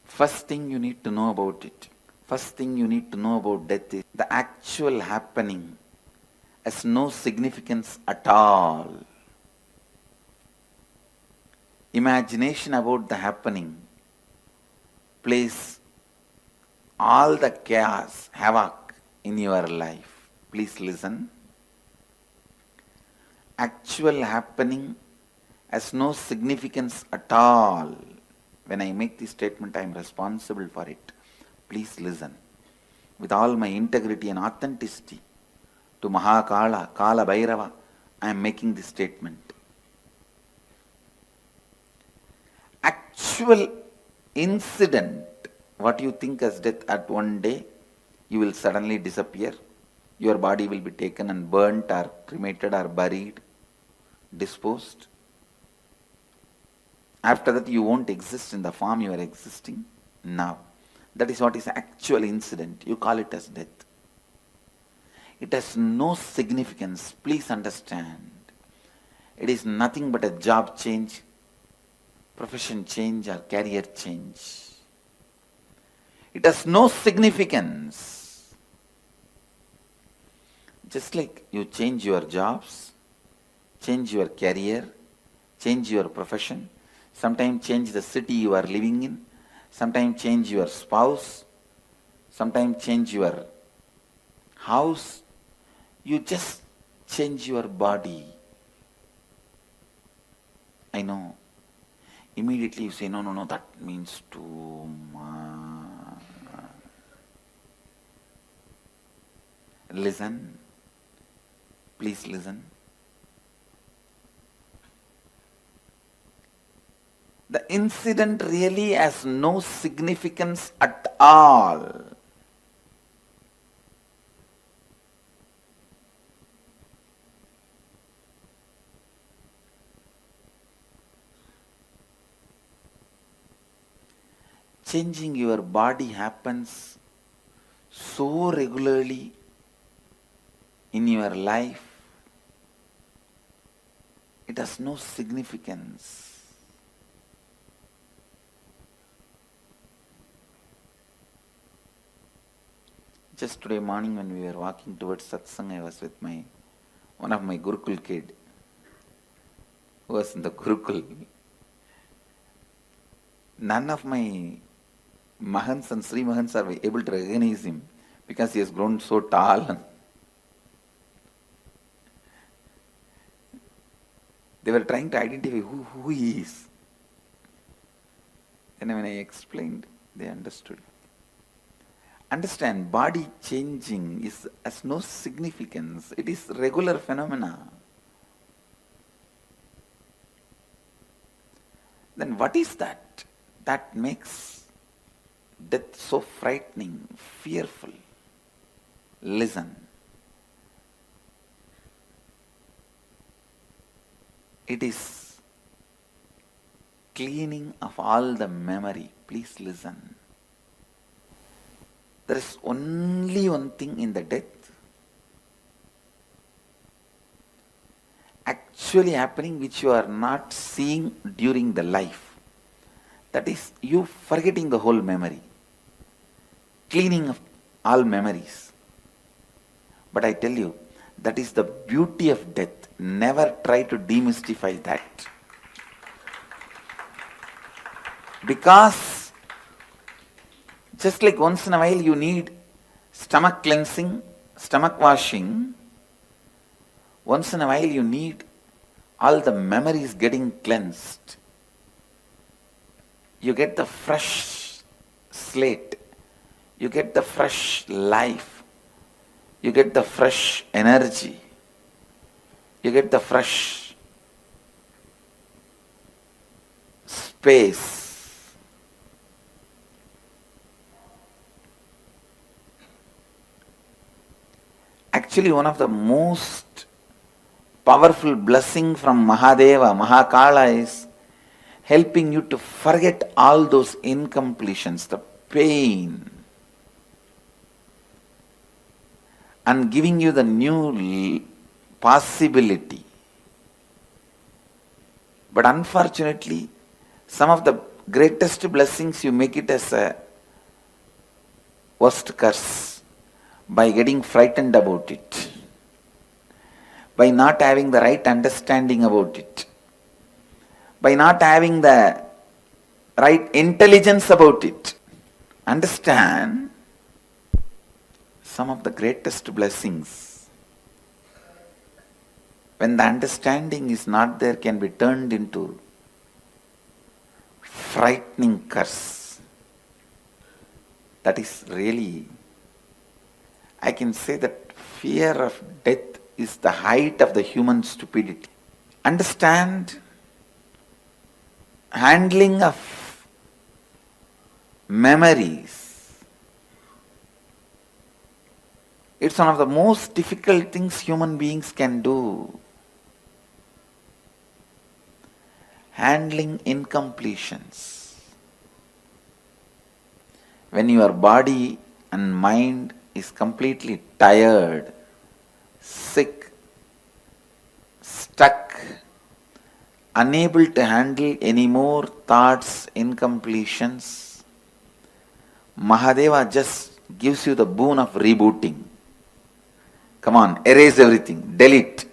First thing you need to know about it, first thing you need to know about death is the actual happening has no significance at all. Imagination about the happening plays all the chaos, havoc in your life. Please listen. Actual happening has no significance at all. When I make this statement, I am responsible for it. Please listen. With all my integrity and authenticity, to Mahakala, Kala Bhairava, I am making this statement. Actual incident, what you think as death, at one day, you will suddenly disappear. Your body will be taken and burnt or cremated or buried, disposed. After that, you won't exist in the form you are existing now. That is what is actual incident. You call it as death. It has no significance. Please understand. It is nothing but a job change, profession change or career change. It has no significance. Just like you change your jobs, change your career, change your profession, sometimes change the city you are living in, sometimes change your spouse, sometimes change your house, you just change your body. I know. Immediately you say, no, that means too much. Listen. Please listen. The incident really has no significance at all. Changing your body happens so regularly in your life, it has no significance. Just today morning when we were walking towards satsang, I was with one of my Gurukul kid who was in the Gurukul. None of my Mahants and Sri Mahants are able to recognize him because he has grown so tall. They were trying to identify who he is. And when I explained, they understood. Understand, body changing has no significance. It is regular phenomena. Then what is that? That makes death so frightening, fearful. Listen. It is cleaning of all the memory. Please listen. There is only one thing in the death actually happening which you are not seeing during the life. That is you forgetting the whole memory. Cleaning of all memories. But I tell you, that is the beauty of death. Never try to demystify that. Because just like once in a while you need stomach cleansing, stomach washing, once in a while you need all the memories getting cleansed. You get the fresh slate, you get the fresh life, you get the fresh energy, you get the fresh space. Actually, one of the most powerful blessing from Mahadeva, Mahakala is helping you to forget all those incompletions, the pain, and giving you the new possibility. But unfortunately, some of the greatest blessings you make it as a worst curse by getting frightened about it, by not having the right understanding about it, by not having the right intelligence about it. Understand, some of the greatest blessings, when the understanding is not there, can be turned into frightening curse. That is really, I can say that fear of death is the height of the human stupidity. Understand, handling of memories, it's one of the most difficult things human beings can do. Handling incompletions. When your body and mind is completely tired, sick, stuck, unable to handle any more thoughts, incompletions, Mahadeva just gives you the boon of rebooting. Come on, erase everything, delete.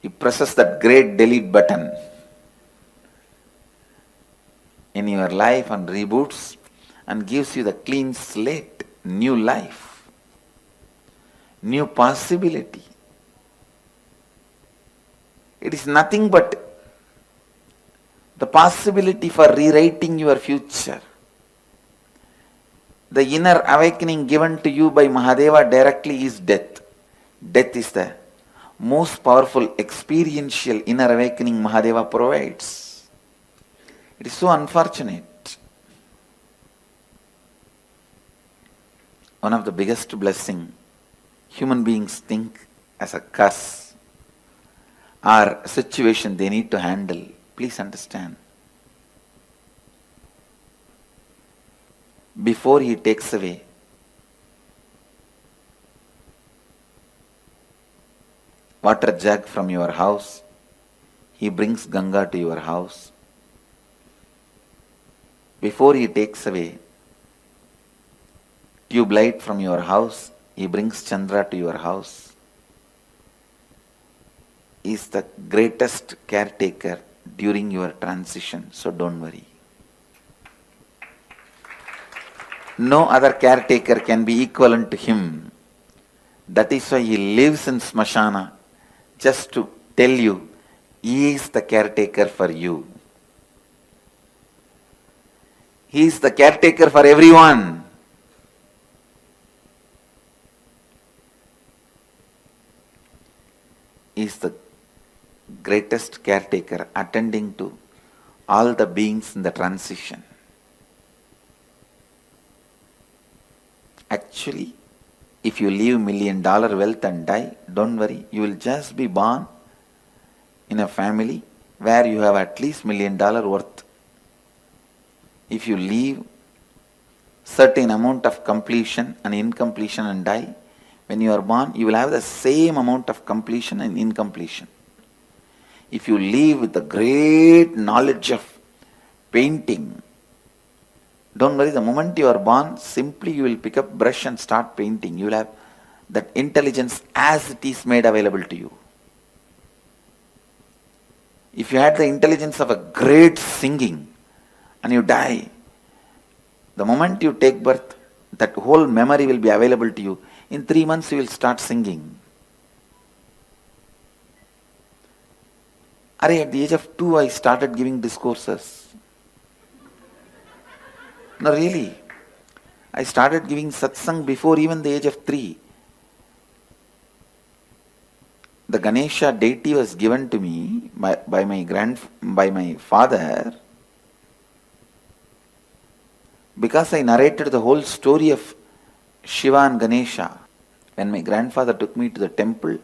He presses that great delete button in your life and reboots and gives you the clean slate, new life, new possibility. It is nothing but the possibility for rewriting your future. The inner awakening given to you by Mahadeva directly is death. Death is the most powerful experiential inner awakening Mahadeva provides. It is so unfortunate. One of the biggest blessing human beings think as a curse or a situation they need to handle. Please understand. Before he takes away water jug from your house, he brings Ganga to your house. Before he takes away tube light from your house, he brings Chandra to your house. He is the greatest caretaker during your transition, so don't worry. No other caretaker can be equivalent to him. That is why he lives in Smashana, just to tell you, he is the caretaker for you. He is the caretaker for everyone. He is the greatest caretaker attending to all the beings in the transition. Actually, if you leave $1 million wealth and die, don't worry, you will just be born in a family where you have at least $1 million worth. If you leave certain amount of completion and incompletion and die, when you are born, you will have the same amount of completion and incompletion. If you leave with the great knowledge of painting, don't worry, the moment you are born, simply you will pick up brush and start painting. You will have that intelligence as it is made available to you. If you had the intelligence of a great singing and you die. The moment you take birth, that whole memory will be available to you. In 3 months you will start singing. At the age of 2 I started giving discourses. No, really. I started giving satsang before even the age of 3. The Ganesha deity was given to me by my father, because I narrated the whole story of Shiva and Ganesha. When my grandfather took me to the temple,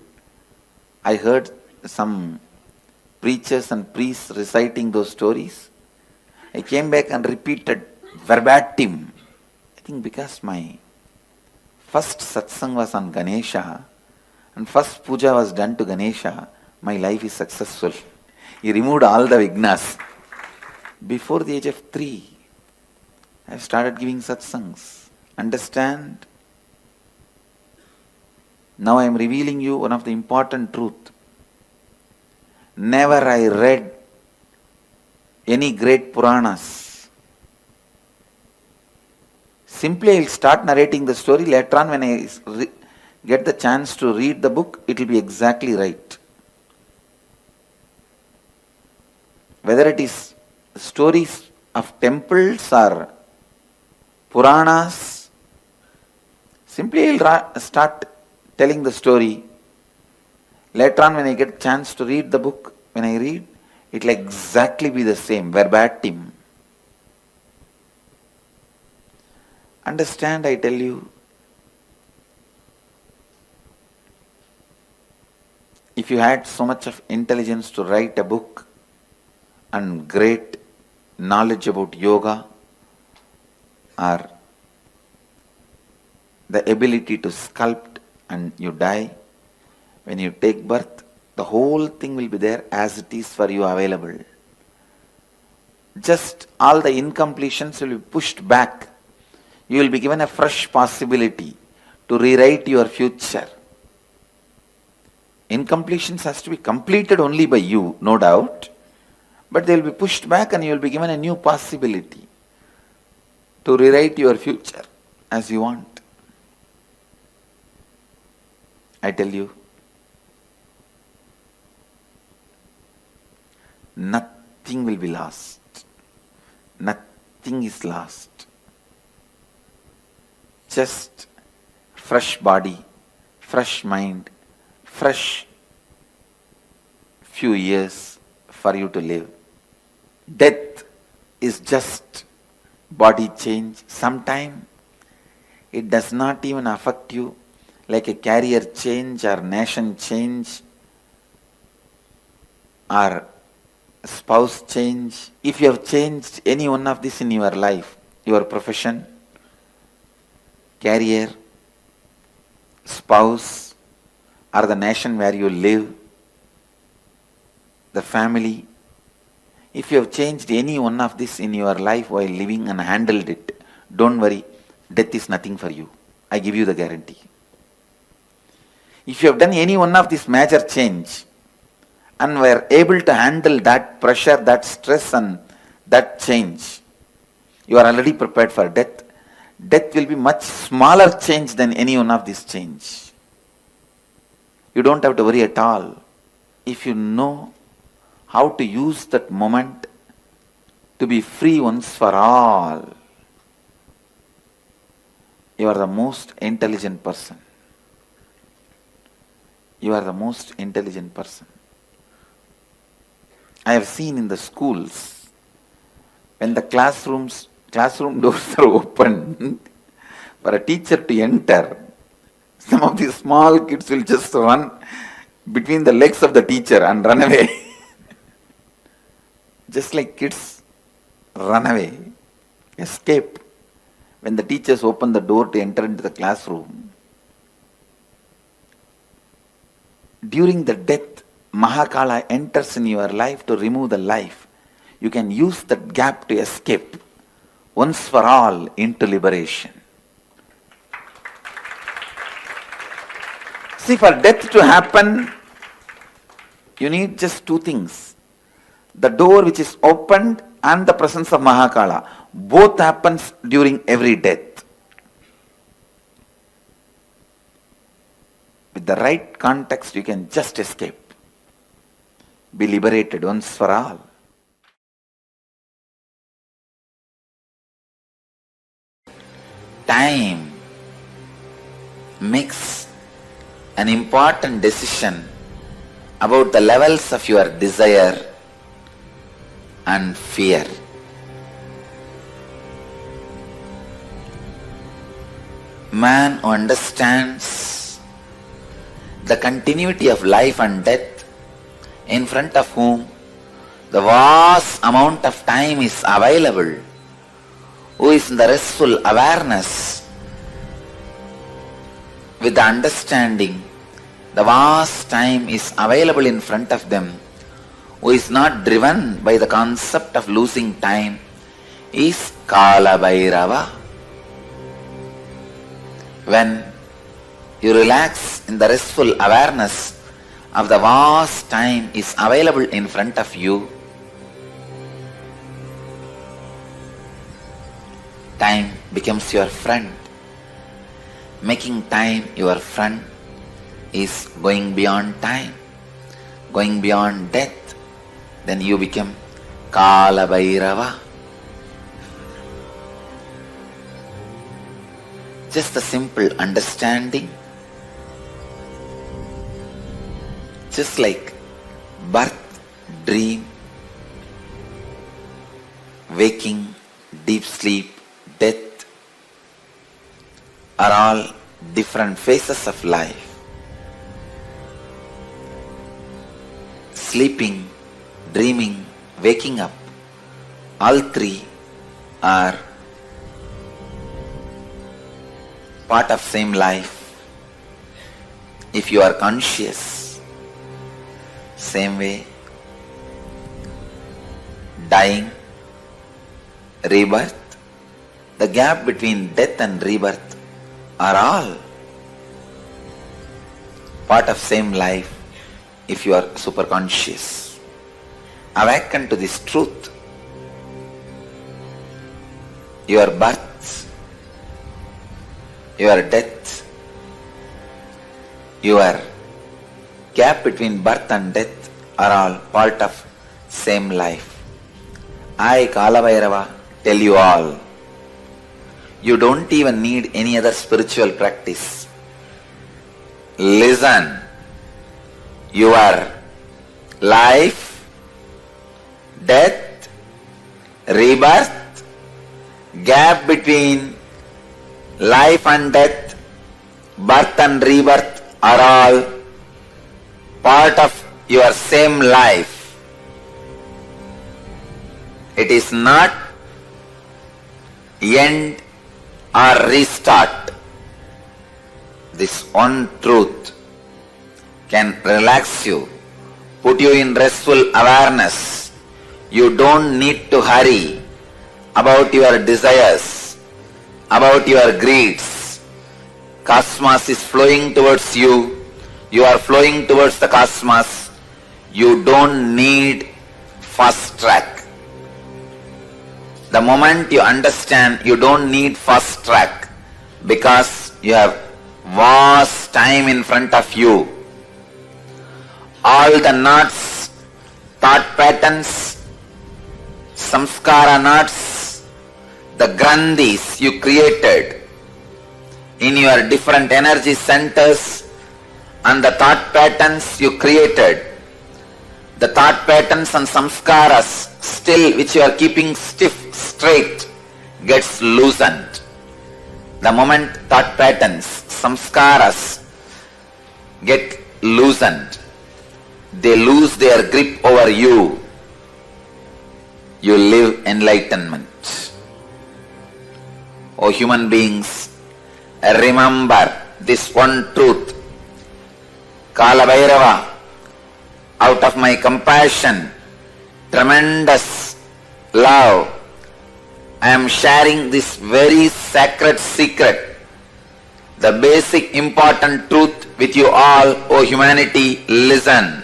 I heard some preachers and priests reciting those stories. I came back and repeated verbatim. I think because my first satsang was on Ganesha and first puja was done to Ganesha, my life is successful. He removed all the vignas. Before the age of 3, I started giving satsangs. Understand? Now I am revealing you one of the important truth. Never I read any great Puranas. Simply I will start narrating the story. Later on when I get the chance to read the book, it will be exactly right. Whether it is stories of temples or Puranas, simply I will start telling the story. Later on when I get a chance to read the book, when I read, it will exactly be the same, verbatim. Understand, I tell you, if you had so much of intelligence to write a book and great knowledge about yoga or the ability to sculpt and you die, when you take birth, the whole thing will be there as it is for you available. Just all the incompletions will be pushed back. You will be given a fresh possibility to rewrite your future. Incompletions has to be completed only by you, no doubt, but they will be pushed back and you will be given a new possibility to rewrite your future as you want. I tell you, nothing will be lost. Nothing is lost. Just fresh body, fresh mind, fresh few years for you to live. Death is just body change. Sometime it does not even affect you like a career change or nation change or spouse change. If you have changed any one of this in your life, your profession, career, spouse, or the nation where you live, the family, if you have changed any one of this in your life while living and handled it, don't worry, death is nothing for you. I give you the guarantee. If you have done any one of this major change and were able to handle that pressure, that stress and that change, you are already prepared for death. Death will be much smaller change than any one of this change. You don't have to worry at all. If you know how to use that moment to be free once for all, you are the most intelligent person. You are the most intelligent person. I have seen in the schools, when the classroom doors are open for a teacher to enter, some of these small kids will just run between the legs of the teacher and run away. Just like kids run away, escape when the teachers open the door to enter into the classroom. During the death, Mahakala enters in your life to remove the life. You can use that gap to escape once for all into liberation. See, for death to happen, you need just two things. The door which is opened and the presence of Mahakala. Both happens during every death. With the right context, you can just escape. Be liberated once for all. Time makes an important decision about the levels of your desire and fear. Man who understands the continuity of life and death, in front of whom the vast amount of time is available, who is in the restful awareness, with the understanding the vast time is available in front of them, who is not driven by the concept of losing time, is Kala Bhairava. When you relax in the restful awareness of the vast time is available in front of you, time becomes your friend. Making time your friend is going beyond time, going beyond death. Then you become Kala Bhairava. Just a simple understanding. Just like birth, dream, waking, deep sleep, death are all different phases of life. Sleeping, dreaming, waking up, all three are part of same life. If you are conscious, same way, dying, rebirth, the gap between death and rebirth are all part of same life if you are super conscious. Awaken to this truth. Your birth, your death, your gap between birth and death are all part of same life. I, Kala Bhairava, tell you all, you don't even need any other spiritual practice. Listen, your life, death, rebirth, gap between life and death, birth and rebirth are all part of your same life. It is not end or restart. This one truth can relax you, put you in restful awareness. You don't need to hurry about your desires, about your greeds. Cosmos is flowing towards you. You are flowing towards the cosmos. You don't need fast track. The moment you understand you don't need fast track because you have vast time in front of you. All the knots, thought patterns, samskara knots, the grandhis you created in your different energy centers and the thought patterns you created, the thought patterns and samskaras still which you are keeping stiff, straight, gets loosened. The moment thought patterns, samskaras get loosened, they lose their grip over you. You live enlightenment. O human beings, remember this one truth. Kala Bhairava, out of my compassion, tremendous love, I am sharing this very sacred secret, the basic important truth with you all, O humanity, listen.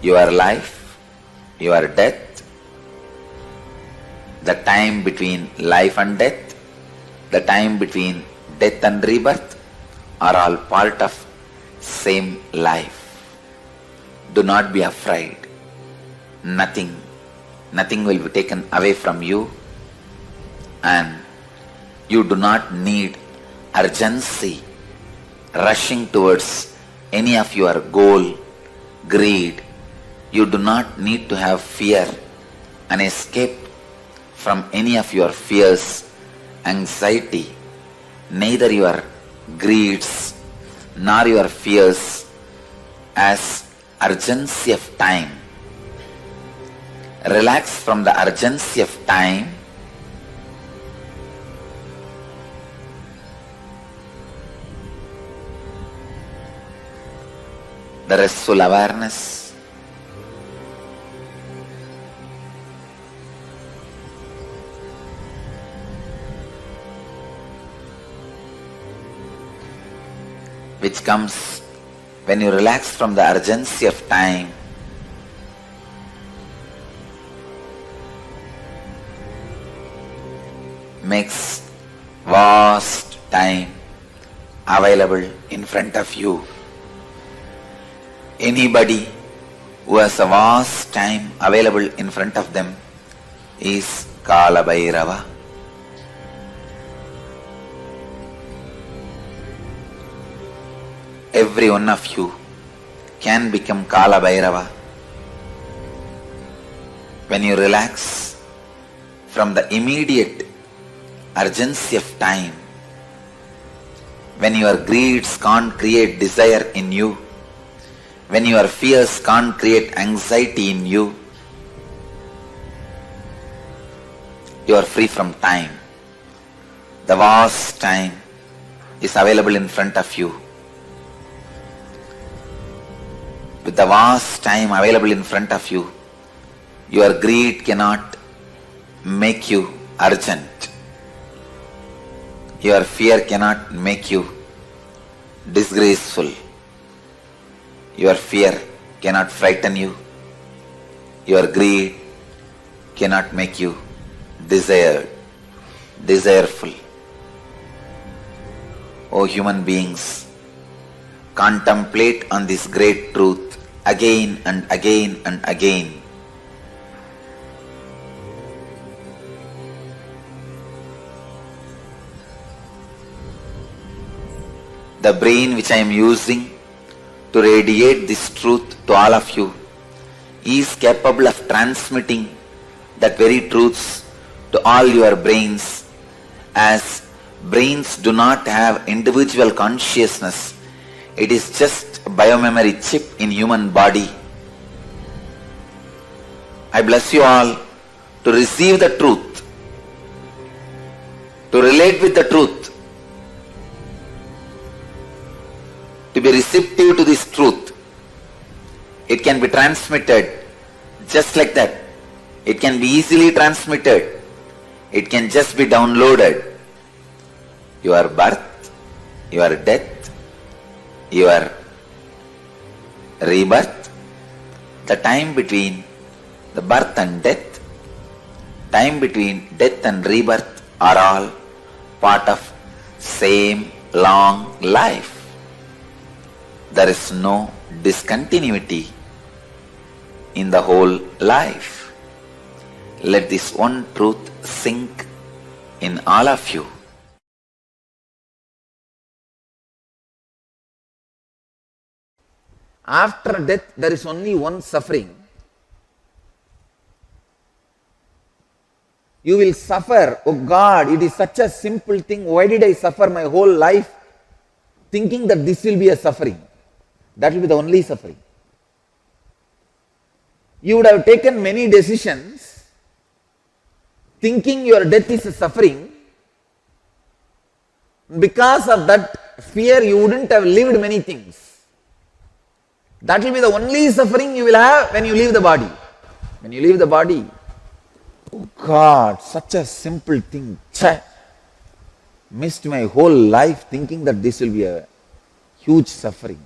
Your life, your death, the time between life and death, the time between death and rebirth are all part of same life. Do not be afraid. Nothing will be taken away from you, and you do not need urgency rushing towards any of your goal, greed. You do not need to have fear and escape from any of your fears, anxiety. Neither your greeds nor your fears as urgency of time. Relax from the urgency of time. The restful awareness. Which comes when you relax from the urgency of time. Makes vast time available in front of you. Anybody who has a vast time available in front of them is Kala Bhairava. Every one of you can become Kala Bhairava when you relax from the immediate urgency of time, when your greeds can't create desire in you, when your fears can't create anxiety in you, you are free from time. The vast time is available in front of you. With the vast time available in front of you, your greed cannot make you urgent. Your fear cannot make you disgraceful. Your fear cannot frighten you. Your greed cannot make you desireful. O human beings, contemplate on this great truth again and again and again. The brain which I am using to radiate this truth to all of you is capable of transmitting that very truths to all your brains, as brains do not have individual consciousness. It is just a biomemory chip in human body. I bless you all to receive the truth, to relate with the truth, to be receptive to this truth. It can be transmitted just like that. It can be easily transmitted. It can just be downloaded. Your birth, your death, your rebirth, the time between the birth and death, time between death and rebirth are all part of same long life. There is no discontinuity in the whole life. Let this one truth sink in all of you. After death, there is only one suffering. You will suffer. Oh God, it is such a simple thing. Why did I suffer my whole life thinking that this will be a suffering? That will be the only suffering. You would have taken many decisions thinking your death is a suffering. Because of that fear, you wouldn't have lived many things. That will be the only suffering you will have when you leave the body. When you leave the body, oh God, such a simple thing. Missed my whole life thinking that this will be a huge suffering.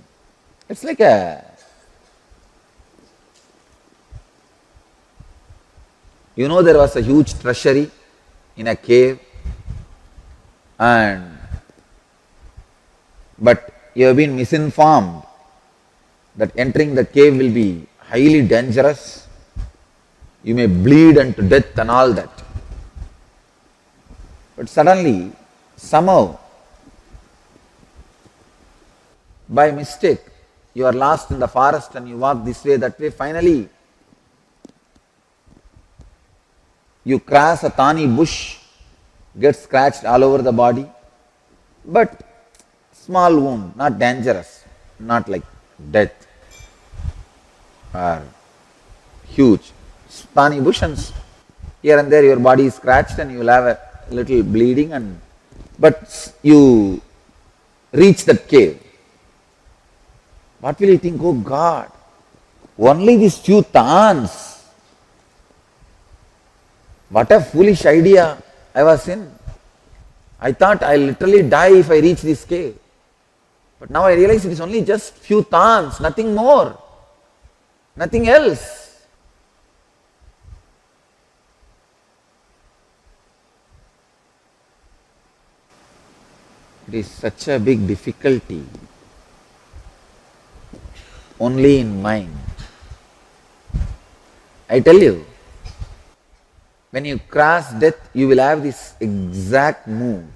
It's like You know there was a huge treasury in a cave, but you have been misinformed that entering the cave will be highly dangerous. You may bleed unto death and all that. But suddenly, somehow, by mistake, you are lost in the forest and you walk this way, that way. Finally, you cross a thorny bush, get scratched all over the body, but small wound, not dangerous, not like death or huge. Thorny bush, and here and there your body is scratched and you will have a little bleeding, but you reach that cave. What will you think? Oh God, only these few thorns. What a foolish idea I was in. I thought I'll literally die if I reach this cave. But now I realize it is only just few thorns, nothing more, nothing else. It is such a big difficulty only in mind. I tell you, when you cross death, you will have this exact mood.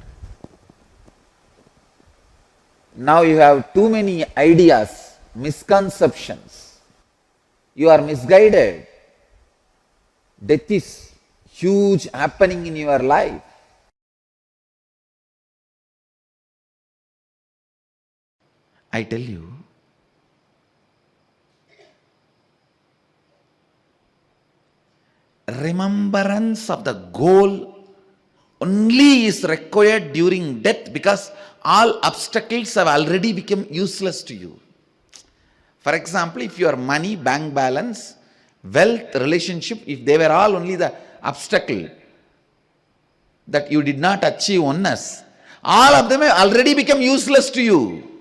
Now you have too many ideas, misconceptions. You are misguided. Death is huge happening in your life. I tell you, remembrance of the goal only is required during death, because all obstacles have already become useless to you. For example, if your money, bank balance, wealth, relationship, if they were all only the obstacle that you did not achieve oneness, all of them have already become useless to you.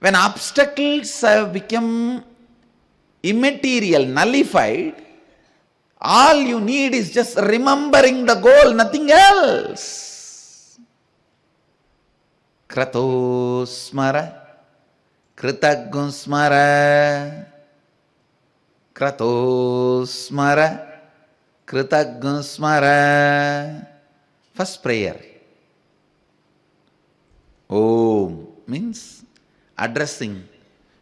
When obstacles have become immaterial, nullified, all you need is just remembering the goal, nothing else. Krato smara, kritaggun smara, krato smara, kritaggun smara. First prayer. Om means addressing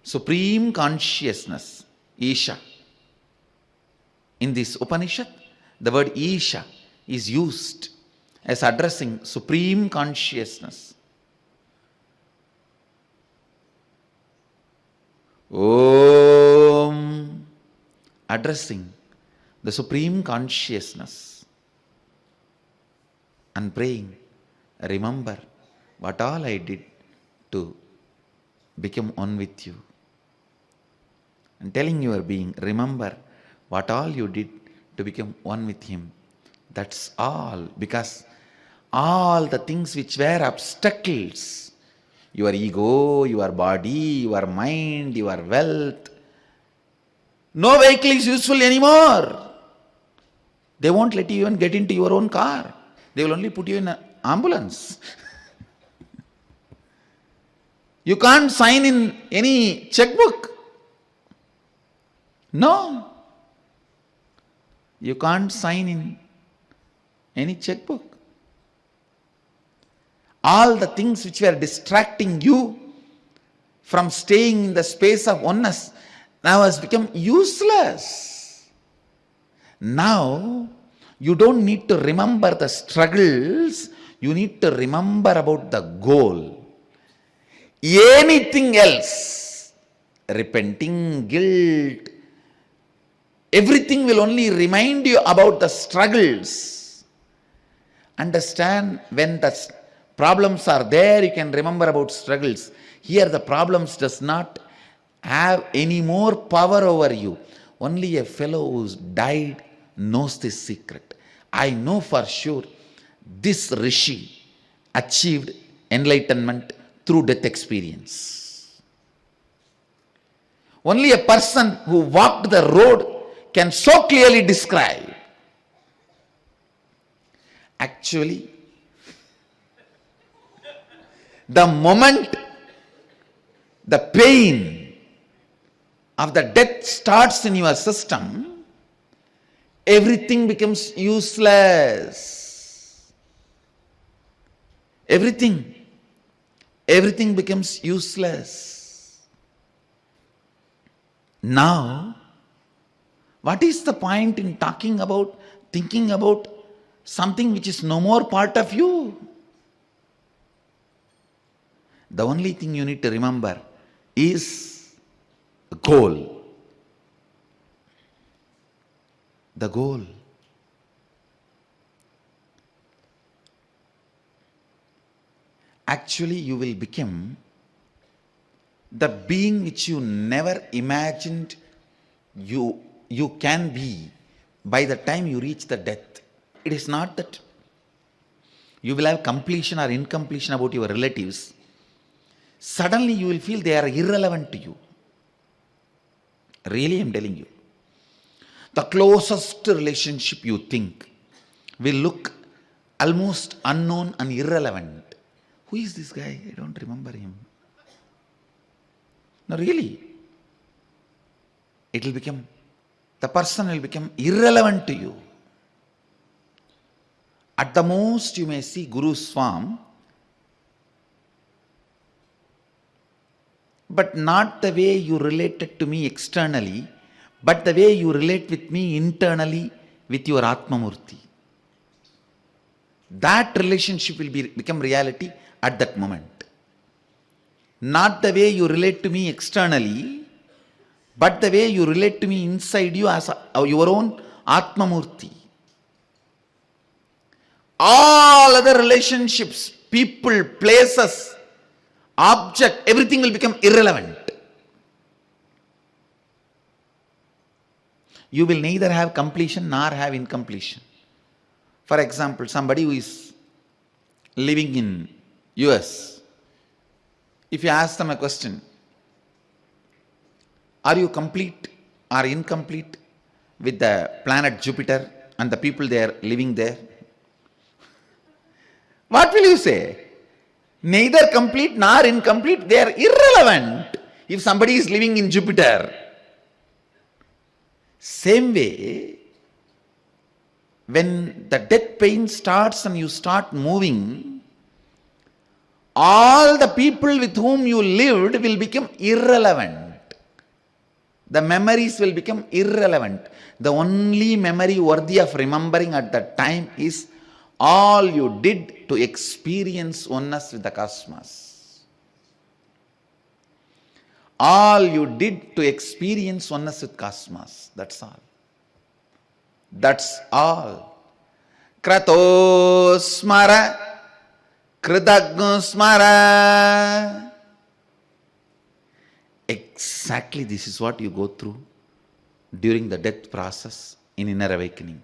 supreme consciousness, Isha. In this Upanishad, the word Isha is used as addressing supreme consciousness. Om, addressing the supreme consciousness and praying, remember what all I did to become one with you. And telling your being, remember what all you did to become one with him. That's all. Because all the things which were obstacles, your ego, your body, your mind, your wealth, no vehicle is useful anymore. They won't let you even get into your own car. They will only put you in an ambulance. You can't sign in any checkbook. No. You can't sign in any checkbook. All the things which were distracting you from staying in the space of oneness now has become useless. Now, you don't need to remember the struggles, you need to remember about the goal. Anything else, repenting, guilt, everything will only remind you about the struggles. Understand, when the problems are there, you can remember about struggles. Here the problems does not have any more power over you. Only a fellow who's died knows this secret. I know for sure this Rishi achieved enlightenment through death experience. Only a person who walked the road can so clearly describe Actually, the moment the pain of the death starts in your system, everything becomes useless. Everything becomes useless. Now, what is the point in thinking about something which is no more part of you? The only thing you need to remember is the goal. The goal. Actually, you will become the being which you never imagined you can be by the time you reach the death. It is not that you will have completion or incompletion about your relatives. Suddenly you will feel they are irrelevant to you. Really, I am telling you. The closest relationship you think will look almost unknown and irrelevant. Who is this guy? I don't remember him. No, really. The person will become irrelevant to you. At the most, you may see Guru's form, but not the way you related to me externally, but the way you relate with me internally with your Atmamurti. That relationship will become reality at that moment. Not the way you relate to me externally, but the way you relate to me inside you as your own Atmamurti. All other relationships, people, places, object, everything will become irrelevant. You will neither have completion nor have incompletion. For example, somebody who is living in US, if you ask them a question, are you complete or incomplete with the planet Jupiter and the people there living there? What will you say? Neither complete nor incomplete, they are irrelevant if somebody is living in Jupiter. Same way, when the death pain starts and you start moving, all the people with whom you lived will become irrelevant. The memories will become irrelevant. The only memory worthy of remembering at that time is all you did to experience oneness with the cosmos. All you did to experience oneness with cosmos. That's all. That's all. Krato smara, kritagno smara. Exactly this is what you go through during the death process in inner awakening.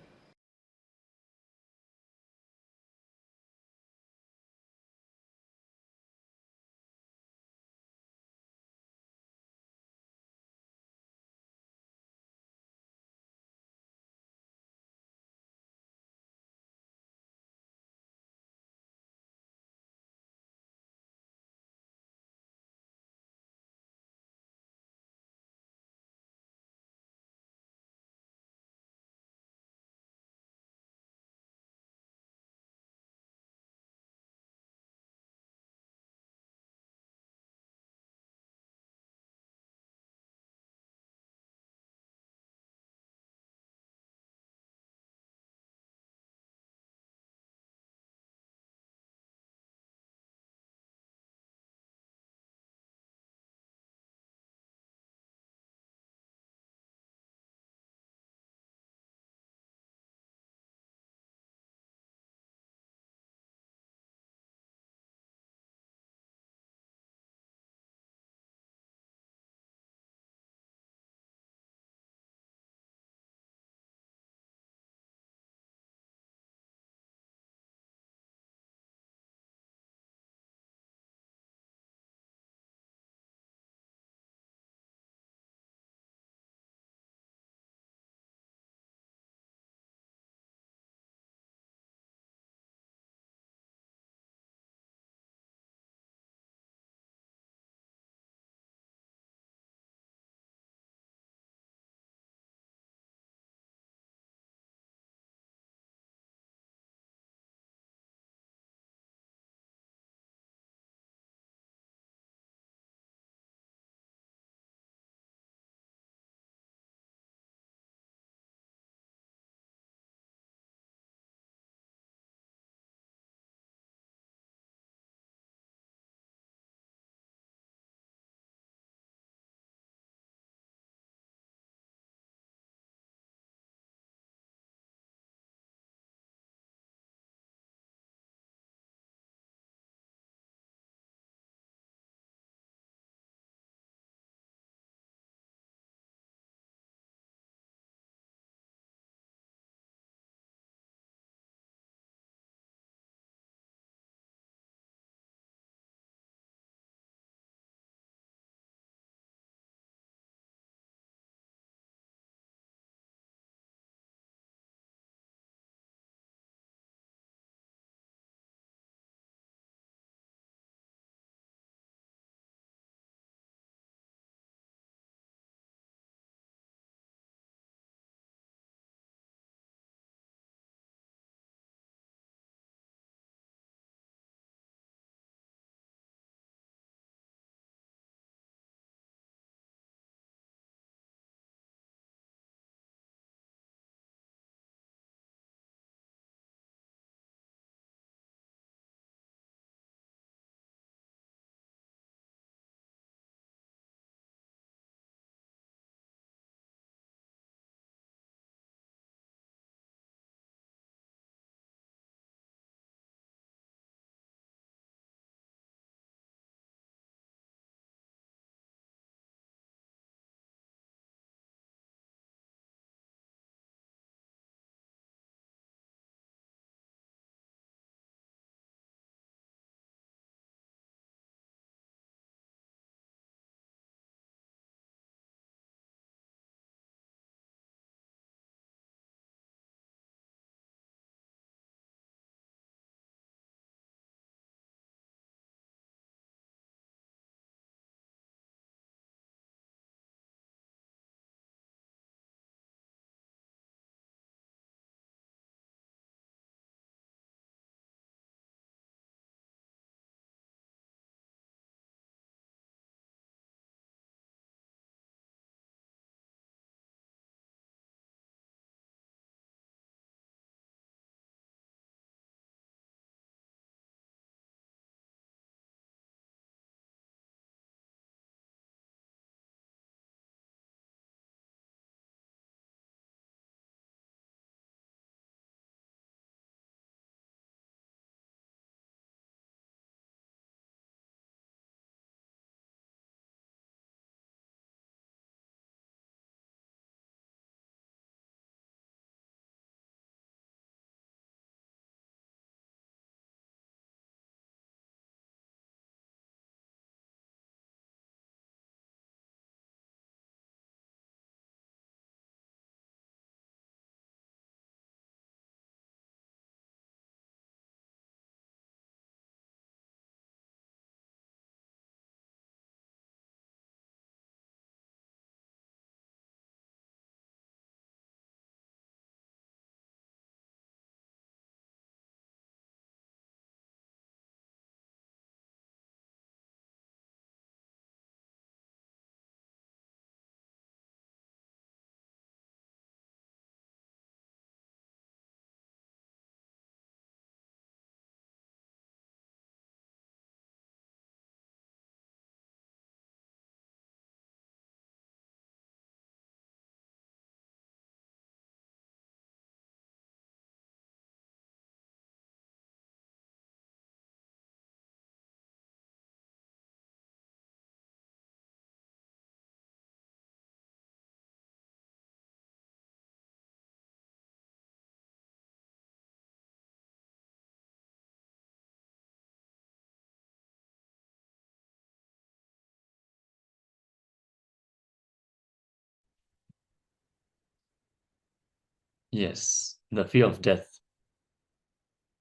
Yes, the fear of death.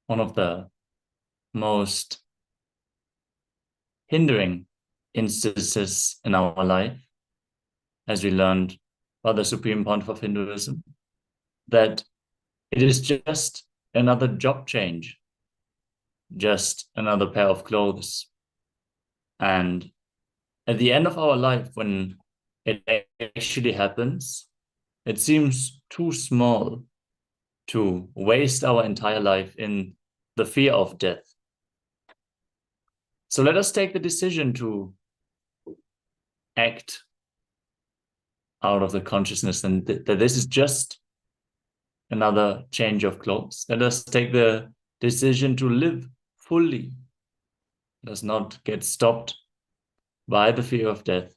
One of the most hindering instances in our life, as we learned about the supreme pontiff of Hinduism, that it is just another job change, just another pair of clothes. And at the end of our life, when it actually happens, it seems too small to waste our entire life in the fear of death. So let us take the decision to act out of the consciousness and that this is just another change of clothes. Let us take the decision to live fully. Let us not get stopped by the fear of death.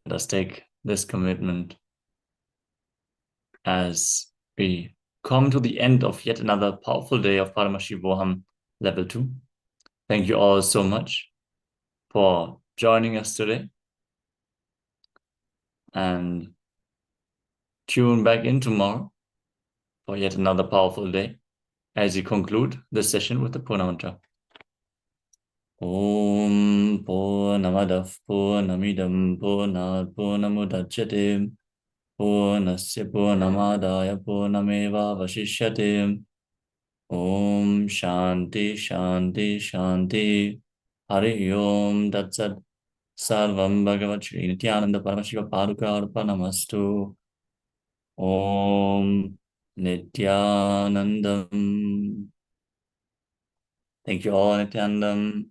Let us take this commitment as we come to the end of yet another powerful day of Paramashivoham Level 2. Thank you all so much for joining us today. And tune back in tomorrow for yet another powerful day as we conclude this session with the Purna Mantra. Om Purnamadav Purnamidam Purnat Purnamudachyate Purnasya Purnamadaya Purnameva Vashishyate. Om Shanti Shanti Shanti. Hari Om Tatsat. Sarvam Bhagavat Shri Nithyananda Paramashiva Paduka Arpanamastu. Om Nithyanandam. Thank you all, Nithyanandam.